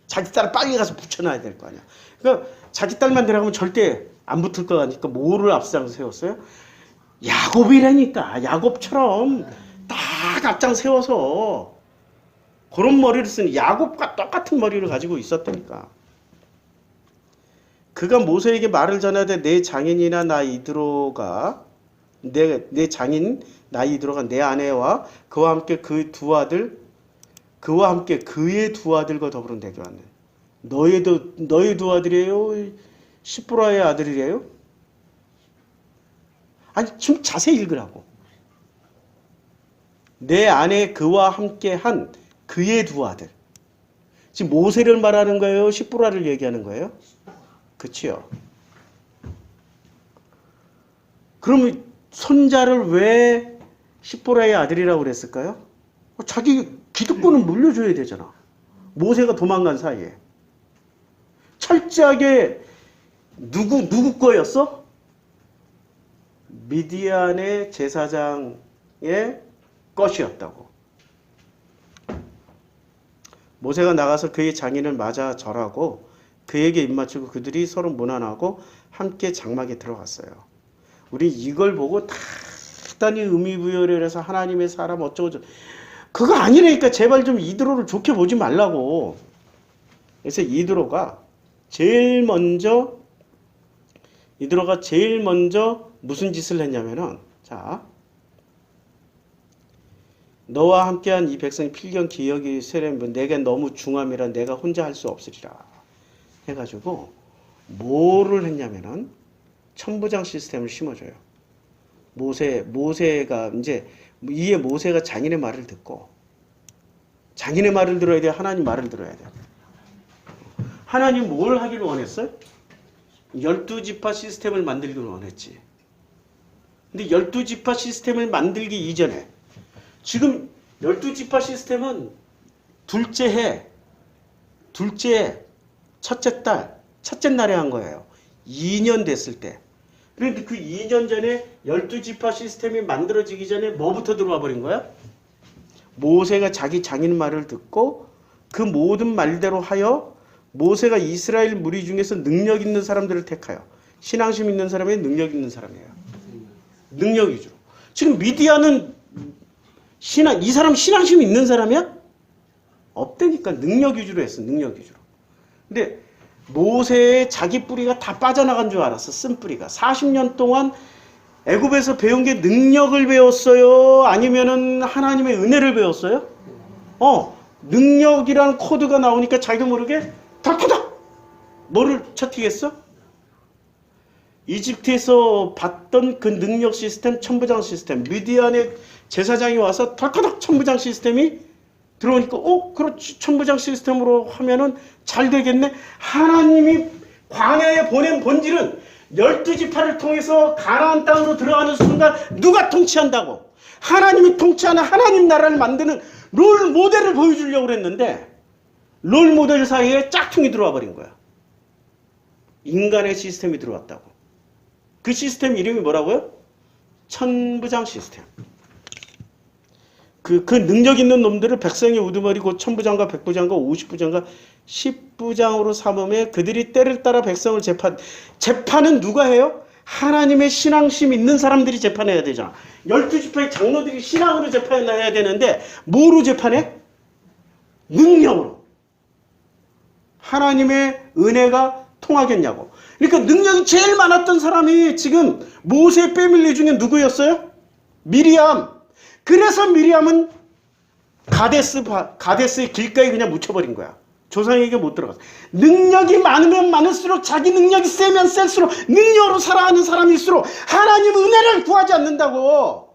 자기 딸 빨리 가서 붙여놔야 될 거 아니야. 그러니까 자기 딸만 데려가면 절대 안 붙을 거 아니까 뭐를 앞장 세웠어요? 야곱이라니까. 야곱처럼 딱 앞장 세워서 그런 머리를 쓰는, 야곱과 똑같은 머리를 가지고 있었다니까. 그가 모세에게 말을 전하되 내 장인이나 나 이드로가 내 장인 나 이드로가 내 아내와 그와 함께 그 두 아들 그와 함께 그의 두 아들과 더불어 내게 왔네. 너의 두 아들이에요? 시브라의 아들이래요? 아니 좀 자세히 읽으라고. 내 아내 그와 함께 한 그의 두 아들. 지금 모세를 말하는 거예요? 시브라를 얘기하는 거예요? 그치요? 그러면 손자를 왜 시브라의 아들이라고 그랬을까요? 자기 기득권은 물려줘야 되잖아. 모세가 도망간 사이에. 철저하게 누구 거였어? 미디안의 제사장의 것이었다고. 모세가 나가서 그의 장인을 맞아 절하고 그에게 입맞추고 그들이 서로 문안하고 함께 장막에 들어갔어요. 우리 이걸 보고 단히 의미부여를 해서 하나님의 사람 어쩌고저쩌고 그거 아니라니까. 제발 좀 이드로를 좋게 보지 말라고. 그래서 이드로가 제일 먼저 무슨 짓을 했냐면은, 자, 너와 함께한 이 백성이 필경 기억이 세례면 내게 너무 중함이라 내가 혼자 할 수 없으리라 해가지고 뭐를 했냐면은 천부장 시스템을 심어줘요. 모세가 이제 이에 모세가 장인의 말을 듣고, 장인의 말을 들어야 돼, 하나님 말을 들어야 돼. 하나님 뭘 하길 원했어요? 12지파 시스템을 만들길 원했지. 근데 12지파 시스템을 만들기 이전에, 지금 12지파 시스템은 둘째 해, 첫째 딸, 첫째 날에 한 거예요. 2년 됐을 때. 그런데 그 2년 전에 12지파 시스템이 만들어지기 전에 뭐부터 들어와 버린 거야? 모세가 자기 장인 말을 듣고 그 모든 말대로 하여 모세가 이스라엘 무리 중에서 능력 있는 사람들을 택하여, 신앙심 있는 사람이 능력 있는 사람이에요. 능력 위주로. 지금 미디안은 이 사람 신앙심 있는 사람이야? 없다니까. 능력 위주로 했어. 능력 위주로. 근데 모세의 자기 뿌리가 다 빠져나간 줄 알았어. 쓴 뿌리가. 40년 동안 애굽에서 배운 게 능력을 배웠어요? 아니면은 하나님의 은혜를 배웠어요? 능력이라는 코드가 나오니까 자기도 모르게 덜커덕 뭐를 쳐튀겠어? 이집트에서 봤던 그 능력 시스템, 천부장 시스템, 미디안의 제사장이 와서 덜커덕 천부장 시스템이 들어오니까 그렇지, 천부장 시스템으로 하면은 잘 되겠네. 하나님이 광야에 보낸 본질은 12지파를 통해서 가나안 땅으로 들어가는 순간 누가 통치한다고? 하나님이 통치하는 하나님 나라를 만드는 롤 모델을 보여주려고 그랬는데 롤 모델 사이에 짝퉁이 들어와 버린 거야. 인간의 시스템이 들어왔다고. 그 시스템 이름이 뭐라고요? 천부장 시스템. 그 능력 있는 놈들을 백성의 우두머리 곧 천부장과 백부장과 50부장과 10부장으로 삼음에 그들이 때를 따라 백성을 재판은 누가 해요? 하나님의 신앙심 있는 사람들이 재판해야 되잖아. 12지파의 장로들이 신앙으로 재판해야 되는데 뭐로 재판해? 능력으로. 하나님의 은혜가 통하겠냐고. 그러니까 능력이 제일 많았던 사람이 지금 모세 패밀리 중에 누구였어요? 미리암. 그래서 미리암은 가데스의 길가에 그냥 묻혀버린 거야. 조상에게 못 들어갔어. 능력이 많으면 많을수록, 자기 능력이 세면 셀수록, 능력으로 살아가는 사람일수록 하나님 은혜를 구하지 않는다고.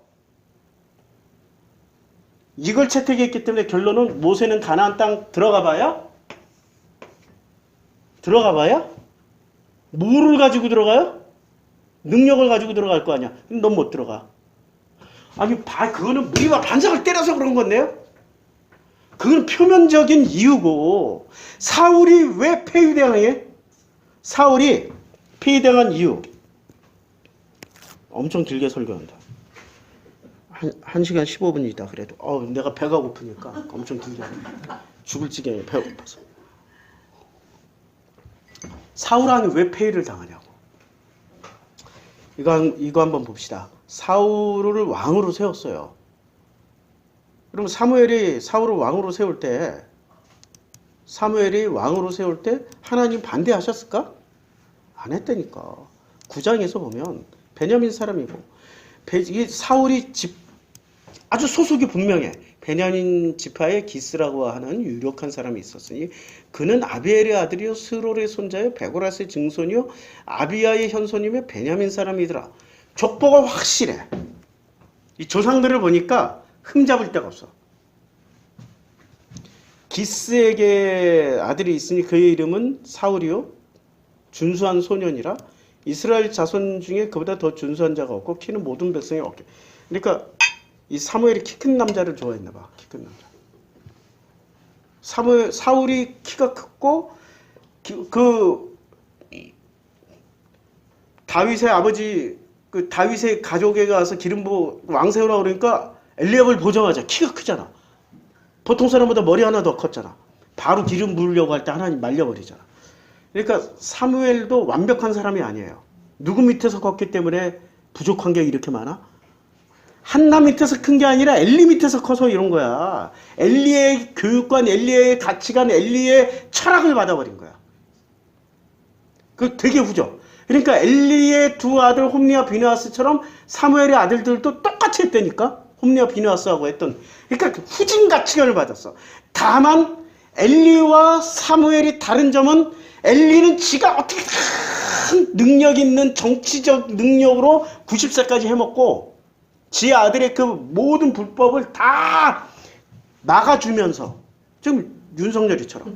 이걸 채택했기 때문에 결론은 모세는 가나안 땅 들어가 봐야? 뭐를 가지고 들어가요? 능력을 가지고 들어갈 거 아니야. 근데 넌 못 들어가. 아니, 그거는 무리와 반석을 때려서 그런 건데요? 그건 표면적인 이유고, 사울이 왜 폐위당해? 사울이 폐위당한 이유. 엄청 길게 설교한다. 1시간 15분이다 그래도. 내가 배가 고프니까 엄청 길게 한다. 죽을 지경에 배가 고파서. 사울왕이 왜 폐위를 당하냐고. 이거 한번 봅시다. 사울을 왕으로 세웠어요. 그럼 사무엘이 사울을 왕으로 세울 때 하나님 반대하셨을까? 안 했다니까. 9장에서 보면 베냐민 사람이고, 사울이 아주 소속이 분명해. 베냐민 지파의 기스라고 하는 유력한 사람이 있었으니 그는 아비엘의 아들이요 스롤의 손자요 베고라스의 증손이요 아비야의 현손이며 베냐민 사람이더라. 족보가 확실해. 이 조상들을 보니까 흠잡을 데가 없어. 기스에게 아들이 있으니 그의 이름은 사울이요 준수한 소년이라. 이스라엘 자손 중에 그보다 더 준수한 자가 없고 키는 모든 백성이 없게. 그러니까 이 사무엘이 키 큰 남자를 좋아했나 봐. 키 큰 남자. 사울이 키가 크고 다윗의 아버지 다윗의 가족에 가서 기름 부어 왕 세우라고 그러니까 엘리압을 보자마자 키가 크잖아. 보통 사람보다 머리 하나 더 컸잖아. 바로 기름 부으려고 할 때 하나님 말려버리잖아. 그러니까 사무엘도 완벽한 사람이 아니에요. 누구 밑에서 컸기 때문에 부족한 게 이렇게 많아? 한나 밑에서 큰 게 아니라 엘리 밑에서 커서 이런 거야. 엘리의 교육관, 엘리의 가치관, 엘리의 철학을 받아버린 거야. 그 되게 후져. 그러니까 엘리의 두 아들 홈리와 비느하스처럼 사무엘의 아들들도 똑같이 했다니까. 홈리와 비느하스하고 했던. 그러니까 후진 가치관을 받았어. 다만 엘리와 사무엘이 다른 점은 엘리는 지가 어떻게 능력 있는 정치적 능력으로 90세까지 해먹고 지 아들의 그 모든 불법을 다 막아주면서 좀 윤석열이처럼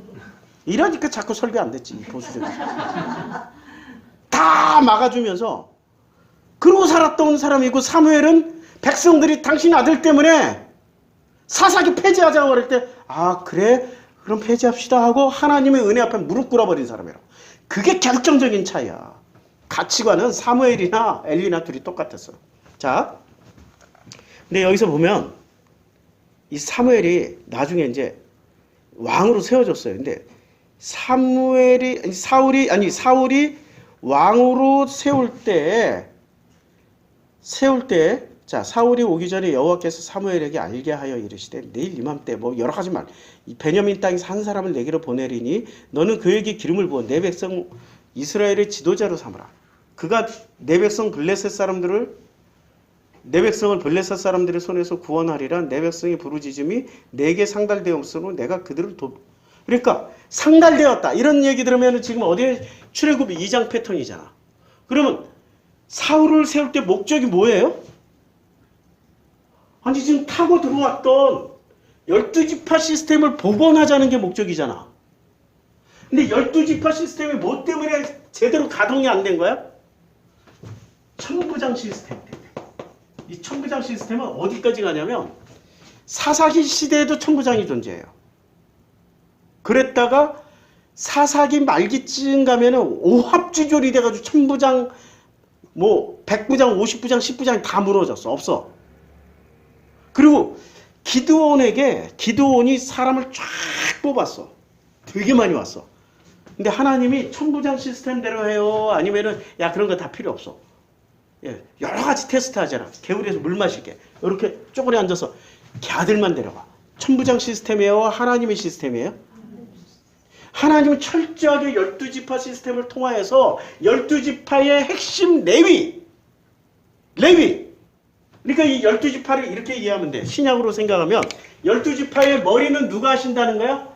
이러니까 자꾸 설교 안 됐지. 보수적으로 다 막아주면서 그러고 살았던 사람이고, 사무엘은 백성들이 당신 아들 때문에 사사기 폐지하자고 그럴 때 그래 그럼 폐지합시다 하고 하나님의 은혜 앞에 무릎 꿇어버린 사람이라. 그게 결정적인 차이야. 가치관은 사무엘이나 엘리나 둘이 똑같았어. 자, 근데 여기서 보면 이 사무엘이 나중에 이제 왕으로 세워졌어요. 근데 사울이 왕으로 세울 때 자, 사울이 오기 전에 여호와께서 사무엘에게 알게 하여 이르시되 내일 이맘때 뭐 여러 가지 말 이 베냐민 땅에서 한 사람을 내게로 보내리니 너는 그에게 기름을 부어 내 백성 이스라엘의 지도자로 삼으라. 그가 내 백성을 블레셋 사람들의 손에서 구원하리라. 내 백성이 부르짖음이 내게 상달되었으므로 내가 그들을 그러니까 상달되었다. 이런 얘기 들으면 지금 어디에 출애굽 2장 패턴이잖아. 그러면 사울을 세울 때 목적이 뭐예요? 아니 지금 타고 들어왔던 12지파 시스템을 복원하자는 게 목적이잖아. 근데 12지파 시스템이 뭐 때문에 제대로 가동이 안 된 거야? 천부장 시스템 때문에. 이 천부장 시스템은 어디까지 가냐면 사사기 시대에도 천부장이 존재해요. 그랬다가 사사기 말기쯤 가면은 오합지졸이 돼가지고 천부장, 뭐 100부장, 50부장, 10부장이 다 무너졌어. 없어. 그리고 기드온이 사람을 쫙 뽑았어. 되게 많이 왔어. 근데 하나님이 천부장 시스템대로 해요? 아니면은 야 그런 거 다 필요 없어. 예, 여러 가지 테스트 하잖아. 개울에서 물 마실게. 이렇게 쪼그려 앉아서 걔들만 데려가. 천부장 시스템이에요? 하나님의 시스템이에요? 하나님은 철저하게 12지파 시스템을 통하여서 12지파의 핵심 레위. 그러니까 이 12지파를 이렇게 이해하면 돼. 신약으로 생각하면 12지파의 머리는 누가 하신다는 거야?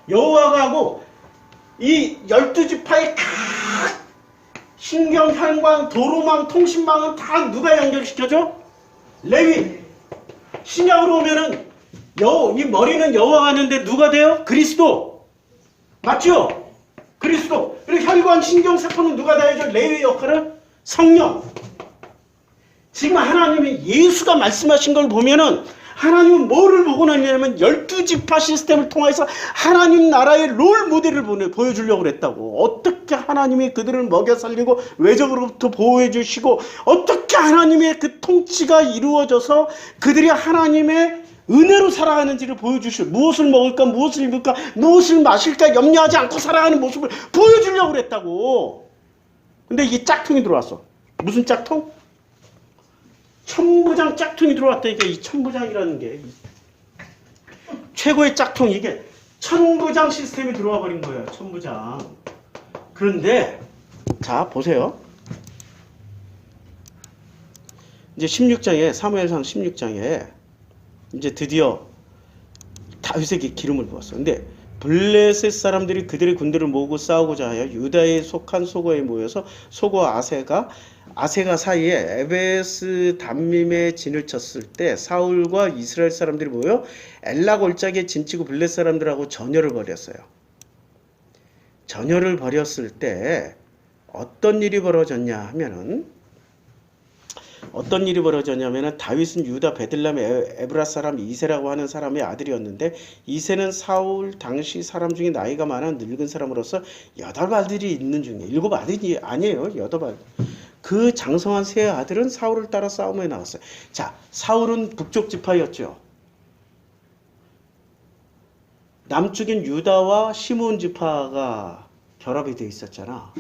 여호와가 하고 이 12지파의 신경, 혈관, 도로망, 통신망은 다 누가 연결시켜줘? 레위. 신약으로 오면은 이 머리는 여호와가 하는데 누가 돼요? 그리스도. 맞죠? 그리스도. 그리고 혈관, 신경, 세포는 누가 다 해줘? 레위의 역할을? 성령. 지금 하나님이 예수가 말씀하신 걸 보면은 하나님은 뭐를 보고 나냐면 12지파 시스템을 통해서 하나님 나라의 롤 모델을 보여주려고 그랬다고. 어떻게 하나님이 그들을 먹여 살리고 외적으로부터 보호해 주시고 어떻게 하나님의 그 통치가 이루어져서 그들이 하나님의 은혜로 살아가는지를 보여주시고 무엇을 먹을까 무엇을 입을까 무엇을 마실까 염려하지 않고 살아가는 모습을 보여주려고 그랬다고. 근데 이게 짝퉁이 들어왔어. 무슨 짝퉁? 천부장 짝퉁이 들어왔다니까. 이 천부장이라는 게 최고의 짝퉁. 이게 천부장 시스템이 들어와 버린 거예요. 천부장. 그런데 자 보세요. 이제 16장에 사무엘상 16장에 이제 드디어 다윗에게 기름을 부었어. 근데 블레셋 사람들이 그들의 군대를 모으고 싸우고자 하여 유다에 속한 소고에 모여서 소고와 아세가 사이에 에베스 담밈에 진을 쳤을 때 사울과 이스라엘 사람들이 모여 엘라 골짜기에 진치고 블레셋 사람들하고 전열을 벌였어요. 전열을 벌였을 때 어떤 일이 벌어졌냐면은 다윗은 유다 베들레헴 에브라 사람 이세라고 하는 사람의 아들이었는데 이세는 사울 당시 사람 중에 나이가 많아 늙은 사람으로서 8아들이 있는 중에 7아들이 아니에요. 8아들. 그 장성한 세 아들은 사울을 따라 싸움에 나갔어요. 자, 사울은 북쪽 지파였죠. 남쪽인 유다와 시므온 지파가 결합이 돼 있었잖아.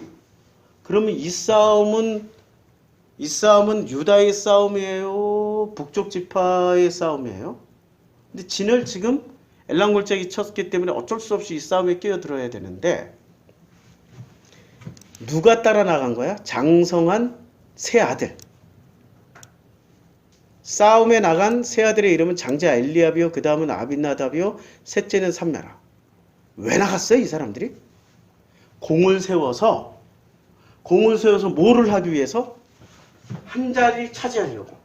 그러면 이 싸움은 유다의 싸움이에요? 북쪽 지파의 싸움이에요? 근데 진을 지금 엘란골짜기 쳤기 때문에 어쩔 수 없이 이 싸움에 끼어들어야 되는데 누가 따라 나간 거야? 장성한 세 아들. 싸움에 나간 세 아들의 이름은 장자 엘리압이요, 그 다음은 아빈나답이요, 셋째는 삼나라. 왜 나갔어요, 이 사람들이? 공을 세워서 뭐를 하기 위해서? 한 자리 차지하려고.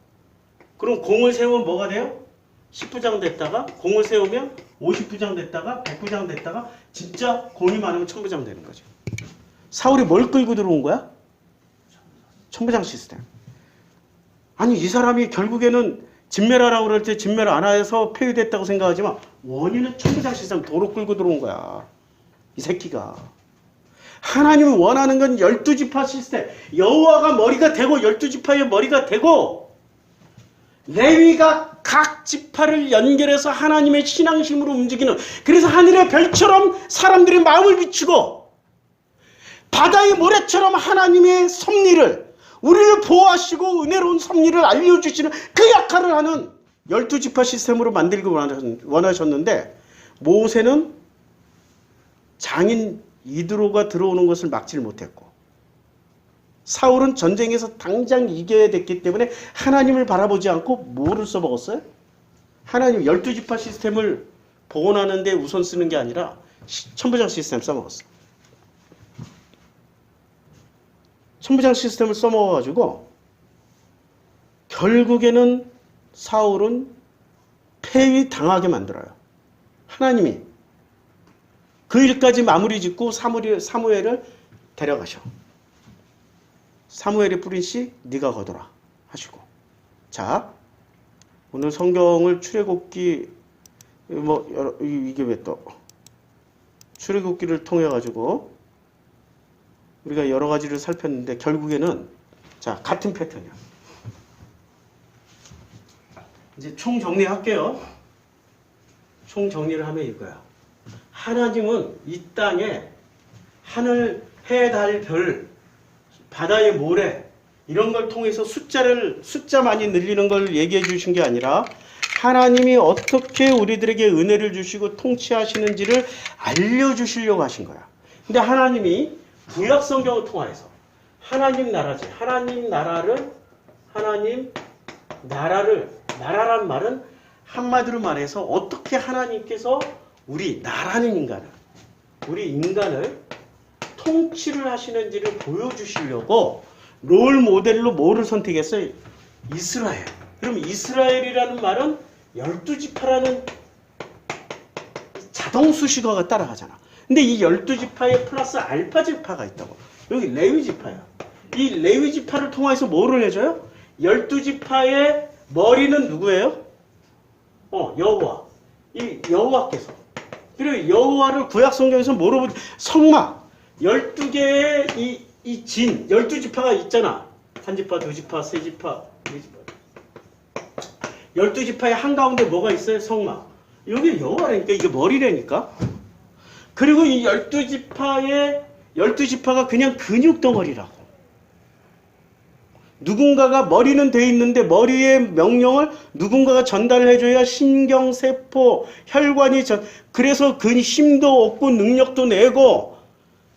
그럼 공을 세우면 뭐가 돼요? 10부장 됐다가 공을 세우면 50부장 됐다가 100부장 됐다가 진짜 공이 많으면 1000부장 되는 거죠. 사울이 뭘 끌고 들어온 거야? 천부장 시스템. 아니 이 사람이 결국에는 진멸하라고 그럴 때 진멸 안 해서 폐위됐다고 생각하지만 원인은 천부장 시스템 도로 끌고 들어온 거야. 이 새끼가. 하나님이 원하는 건 12지파 시스템. 여호와가 머리가 되고 12지파의 머리가 되고 레위가 각 지파를 연결해서 하나님의 신앙심으로 움직이는, 그래서 하늘의 별처럼 사람들의 마음을 비추고 바다의 모래처럼 하나님의 섭리를, 우리를 보호하시고 은혜로운 섭리를 알려주시는 그 역할을 하는 12지파 시스템으로 만들기 원하셨는데 모세는 장인 이드로가 들어오는 것을 막지를 못했고 사울은 전쟁에서 당장 이겨야 됐기 때문에 하나님을 바라보지 않고 뭐를 써먹었어요? 하나님 12지파 시스템을 복원하는 데 우선 쓰는 게 아니라 천부장 시스템 써먹었어. 천부장 시스템을 써먹어가지고 결국에는 사울은 폐위당하게 만들어요. 하나님이 그 일까지 마무리 짓고 사무엘을 데려가셔. 사무엘이 뿌린 씨 네가 거둬라 하시고. 자, 오늘 성경을 출애굽기 이게 왜 또 출애굽기를 통해 가지고 우리가 여러 가지를 살폈는데 결국에는 자 같은 패턴이야. 이제 총 정리할게요. 총 정리를 하면 이거야. 하나님은 이 땅에 하늘, 해, 달, 별, 바다의 모래 이런 걸 통해서 숫자 많이 늘리는 걸 얘기해 주신 게 아니라 하나님이 어떻게 우리들에게 은혜를 주시고 통치하시는지를 알려주시려고 하신 거야. 근데 하나님이 구약 성경을 통해서 하나님 나라지. 나라란 말은 한마디로 말해서 어떻게 하나님께서 우리 인간을 통치를 하시는지를 보여주시려고 롤 모델로 뭐를 선택했어요? 이스라엘. 그럼 이스라엘이라는 말은 12지파라는 자동 수식어가 따라가잖아. 근데 이 12지파에 플러스 알파 지파가 있다고. 여기 레위 지파야. 이 레위 지파를 통해서 뭐를 해줘요? 12지파의 머리는 누구예요? 여호와. 이 여호와께서. 그리고 여호와를 구약 성경에서 뭐로 성막. 12개의 이 진, 12지파가 있잖아. 한 지파, 두 지파, 세 지파, 네 지파. 12지파의 한가운데 뭐가 있어요? 성막. 여기 여호와라니까. 이게 머리라니까. 그리고 이 12지파가 그냥 근육덩어리라고. 누군가가 머리는 돼 있는데 머리의 명령을 누군가가 전달을 해줘야 신경세포, 혈관이 그래서 그 힘도 얻고 능력도 내고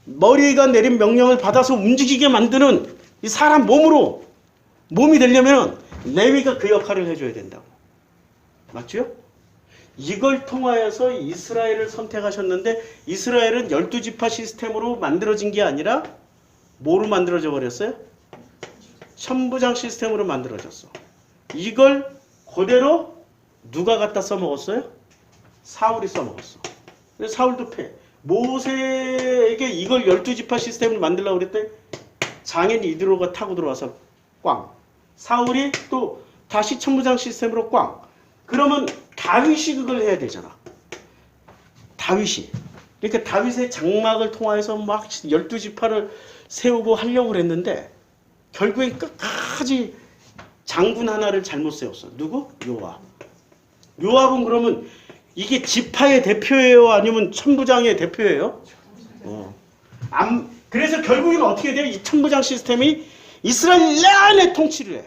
머리가 내린 명령을 받아서 움직이게 만드는 이 사람 몸이 되려면 레위가 그 역할을 해줘야 된다고. 맞죠? 이걸 통하여서 이스라엘을 선택하셨는데 이스라엘은 12지파 시스템으로 만들어진 게 아니라 뭐로 만들어져 버렸어요? 천부장 시스템으로 만들어졌어. 이걸 그대로 누가 갖다 써먹었어요? 사울이 써먹었어. 그래서 사울도 패. 모세에게 이걸 12지파 시스템을 만들려고 그랬더니 장인 이드로가 타고 들어와서 꽝. 사울이 또 다시 천부장 시스템으로 꽝. 그러면 다윗이 그걸 해야 되잖아. 다윗이. 그러니까 다윗의 장막을 통해서 막 12지파를 세우고 하려고 그랬는데 결국엔 끝까지 장군 하나를 잘못 세웠어. 누구? 요압. 요압은 그러면 이게 지파의 대표예요? 아니면 천부장의 대표예요? 그래서 결국에는 어떻게 돼요? 이 천부장 시스템이 이스라엘 내내 통치를 해.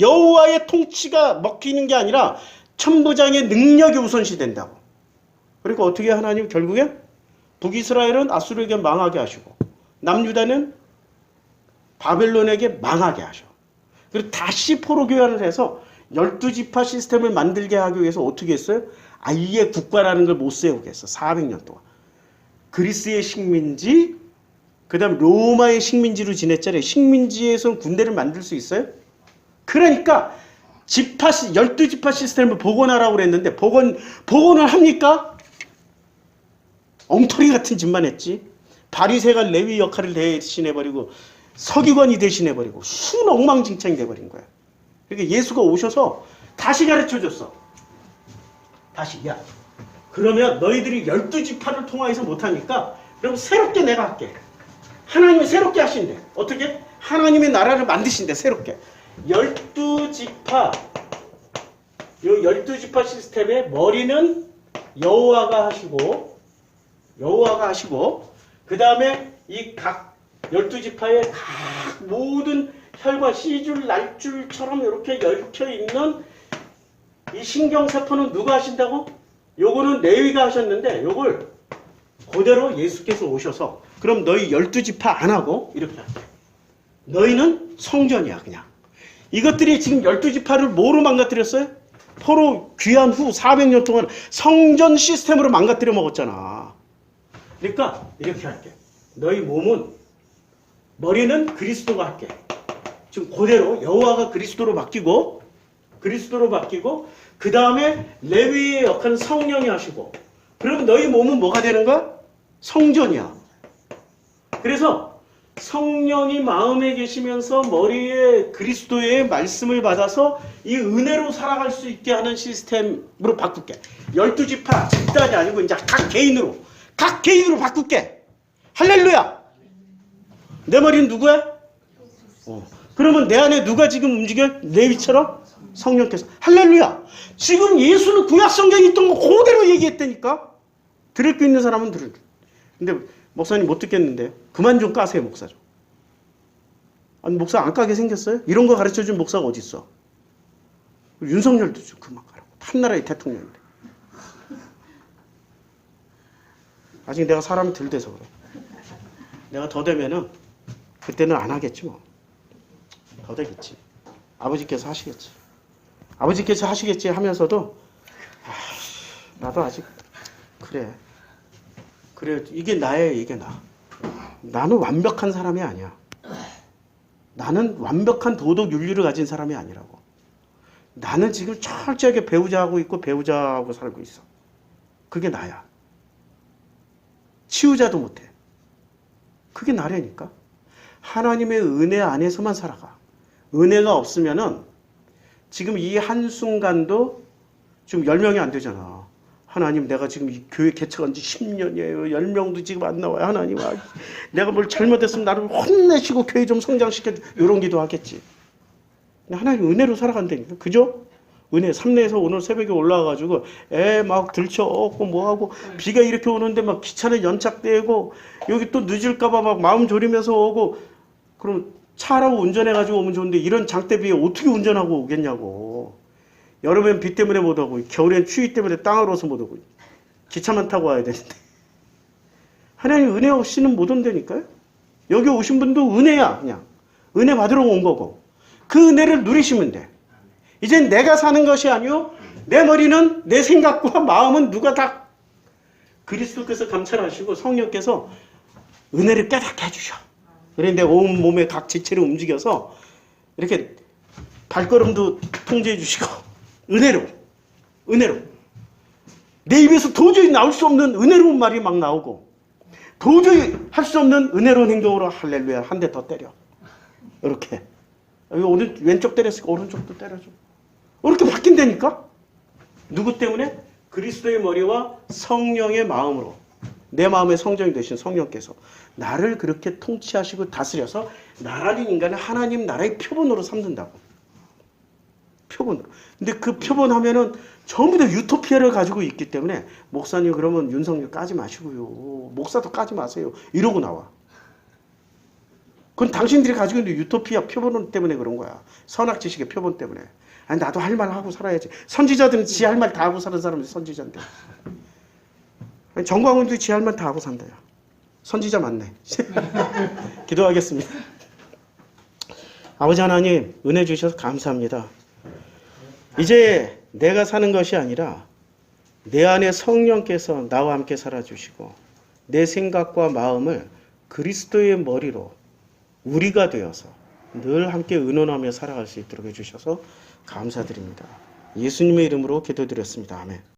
여호와의 통치가 먹히는 게 아니라 천부장의 능력이 우선시 된다고. 그러니까 어떻게 하나님 결국에 북이스라엘은 아수르에게 망하게 하시고 남유다는 바벨론에게 망하게 하셔. 그리고 다시 포로 교환을 해서 12지파 시스템을 만들게 하기 위해서 어떻게 했어요? 아예 국가라는 걸 못 세우게 했어. 400년 동안. 그리스의 식민지, 그 다음 로마의 식민지로 지냈잖아요. 식민지에서는 군대를 만들 수 있어요? 그러니까 12지파 시스템을 복원하라고 그랬는데 복원을 합니까? 엉터리 같은 짓만 했지. 바리새가 레위 역할을 대신해버리고 서기관이 대신해버리고 순엉망진창이 돼버린 거야. 그러니까 예수가 오셔서 다시 가르쳐줬어. 다시 야 그러면 너희들이 12지파를 통하여서 못하니까 그럼 새롭게 내가 할게. 하나님이 새롭게 하신대. 어떻게? 하나님의 나라를 만드신대. 새롭게. 12지파 이 12지파 시스템의 머리는 여호와가 하시고 그 다음에 이 각 12지파의 각 모든 혈관 씨줄 날줄처럼 이렇게 얽혀있는 이 신경세포는 누가 하신다고? 요거는 레위가 하셨는데 요걸 그대로 예수께서 오셔서 그럼 너희 12지파 안 하고 이렇게 할게. 너희는 성전이야 그냥. 이것들이 지금 12지파를 뭐로 망가뜨렸어요? 포로 귀환 후 400년 동안 성전 시스템으로 망가뜨려 먹었잖아. 그러니까 이렇게 할게. 너희 몸은 머리는 그리스도가 할게. 지금 그대로 여호와가 그리스도로 바뀌고 그 다음에 레위의 역할은 성령이 하시고 그러면 너희 몸은 뭐가 되는 거야? 성전이야. 그래서 성령이 마음에 계시면서 머리에 그리스도의 말씀을 받아서 이 은혜로 살아갈 수 있게 하는 시스템으로 바꿀게. 12지파 집단이 아니고 이제 각 개인으로 바꿀게. 할렐루야. 내 머리는 누구야? 그러면 내 안에 누가 지금 움직여? 레위처럼? 성령께서. 할렐루야. 지금 예수는 구약 성경에 있던 거 그대로 얘기했다니까. 들을 거 있는 사람은 들을. 근데 목사님 못 듣겠는데 그만 좀 까세요 목사 좀. 아니 목사 안 까게 생겼어요? 이런 거 가르쳐준 목사가 어디 있어? 윤석열도 좀 그만 까라고. 한나라의 대통령인데. 아직 내가 사람이 덜 돼서 그래. 내가 더 되면은 그때는 안 하겠지 뭐. 더 되겠지. 아버지께서 하시겠지. 아버지께서 하시겠지 하면서도 나도 아직 그래 이게 나예요. 이게 나. 나는 완벽한 사람이 아니야. 나는 완벽한 도덕 윤리를 가진 사람이 아니라고. 나는 지금 철저하게 배우자하고 있고 배우자하고 살고 있어. 그게 나야. 치유자도 못해. 그게 나라니까. 하나님의 은혜 안에서만 살아가. 은혜가 없으면은 지금 이 한순간도 지금 10명이 안 되잖아. 하나님, 내가 지금 이 교회 개척한 지 10년이에요. 10명도 지금 안 나와요. 하나님, 내가 뭘 잘못했으면 나를 혼내시고 교회 좀 성장시켜. 이런 기도 하겠지. 근데 하나님 은혜로 살아간다니까. 그죠? 은혜. 삼내에서 오늘 새벽에 올라와가지고 애 막 들쳐업고 뭐하고 비가 이렇게 오는데 막 기차는 연착되고 여기 또 늦을까봐 막 마음 졸이면서 오고, 그럼 차라고 운전해가지고 오면 좋은데 이런 장대비에 어떻게 운전하고 오겠냐고. 여름엔 비 때문에 못 오고 겨울엔 추위 때문에 땅으로서 못 오고 기차만 타고 와야 되는데 하나님 은혜 없이는 못 온다니까요. 여기 오신 분도 은혜야. 그냥 은혜 받으러 온 거고 그 은혜를 누리시면 돼. 이젠 내가 사는 것이 아니요 내 머리는, 내 생각과 마음은 누가 다 그리스도께서 감찰하시고 성령께서 은혜를 깨닫게 해주셔. 그런데 온 몸의 각 지체를 움직여서 이렇게 발걸음도 통제해 주시고 은혜로 내 입에서 도저히 나올 수 없는 은혜로운 말이 막 나오고 도저히 할 수 없는 은혜로운 행동으로 할렐루야 한 대 더 때려. 이렇게 오른 왼쪽 때렸으니까 오른쪽도 때려줘. 이렇게 바뀐다니까. 누구 때문에? 그리스도의 머리와 성령의 마음으로. 내 마음의 성정이 되신 성령께서 나를 그렇게 통치하시고 다스려서 나라는 인간을 하나님 나라의 표본으로 삼는다고. 표본으로. 근데 그 표본하면은 전부 다 유토피아를 가지고 있기 때문에 목사님 그러면 윤석열 까지 마시고요. 목사도 까지 마세요. 이러고 나와. 그건 당신들이 가지고 있는 유토피아 표본 때문에 그런 거야. 선악지식의 표본 때문에. 아니, 나도 할 말 하고 살아야지. 선지자들은 지 할 말 다 하고 사는 사람이 선지자인데. 정광훈도 지 할 말 다 하고 산다요. 선지자 맞네. 기도하겠습니다. 아버지 하나님, 은혜 주셔서 감사합니다. 이제 내가 사는 것이 아니라 내 안에 성령께서 나와 함께 살아주시고 내 생각과 마음을 그리스도의 머리로 우리가 되어서 늘 함께 의논하며 살아갈 수 있도록 해주셔서 감사드립니다. 예수님의 이름으로 기도드렸습니다. 아멘.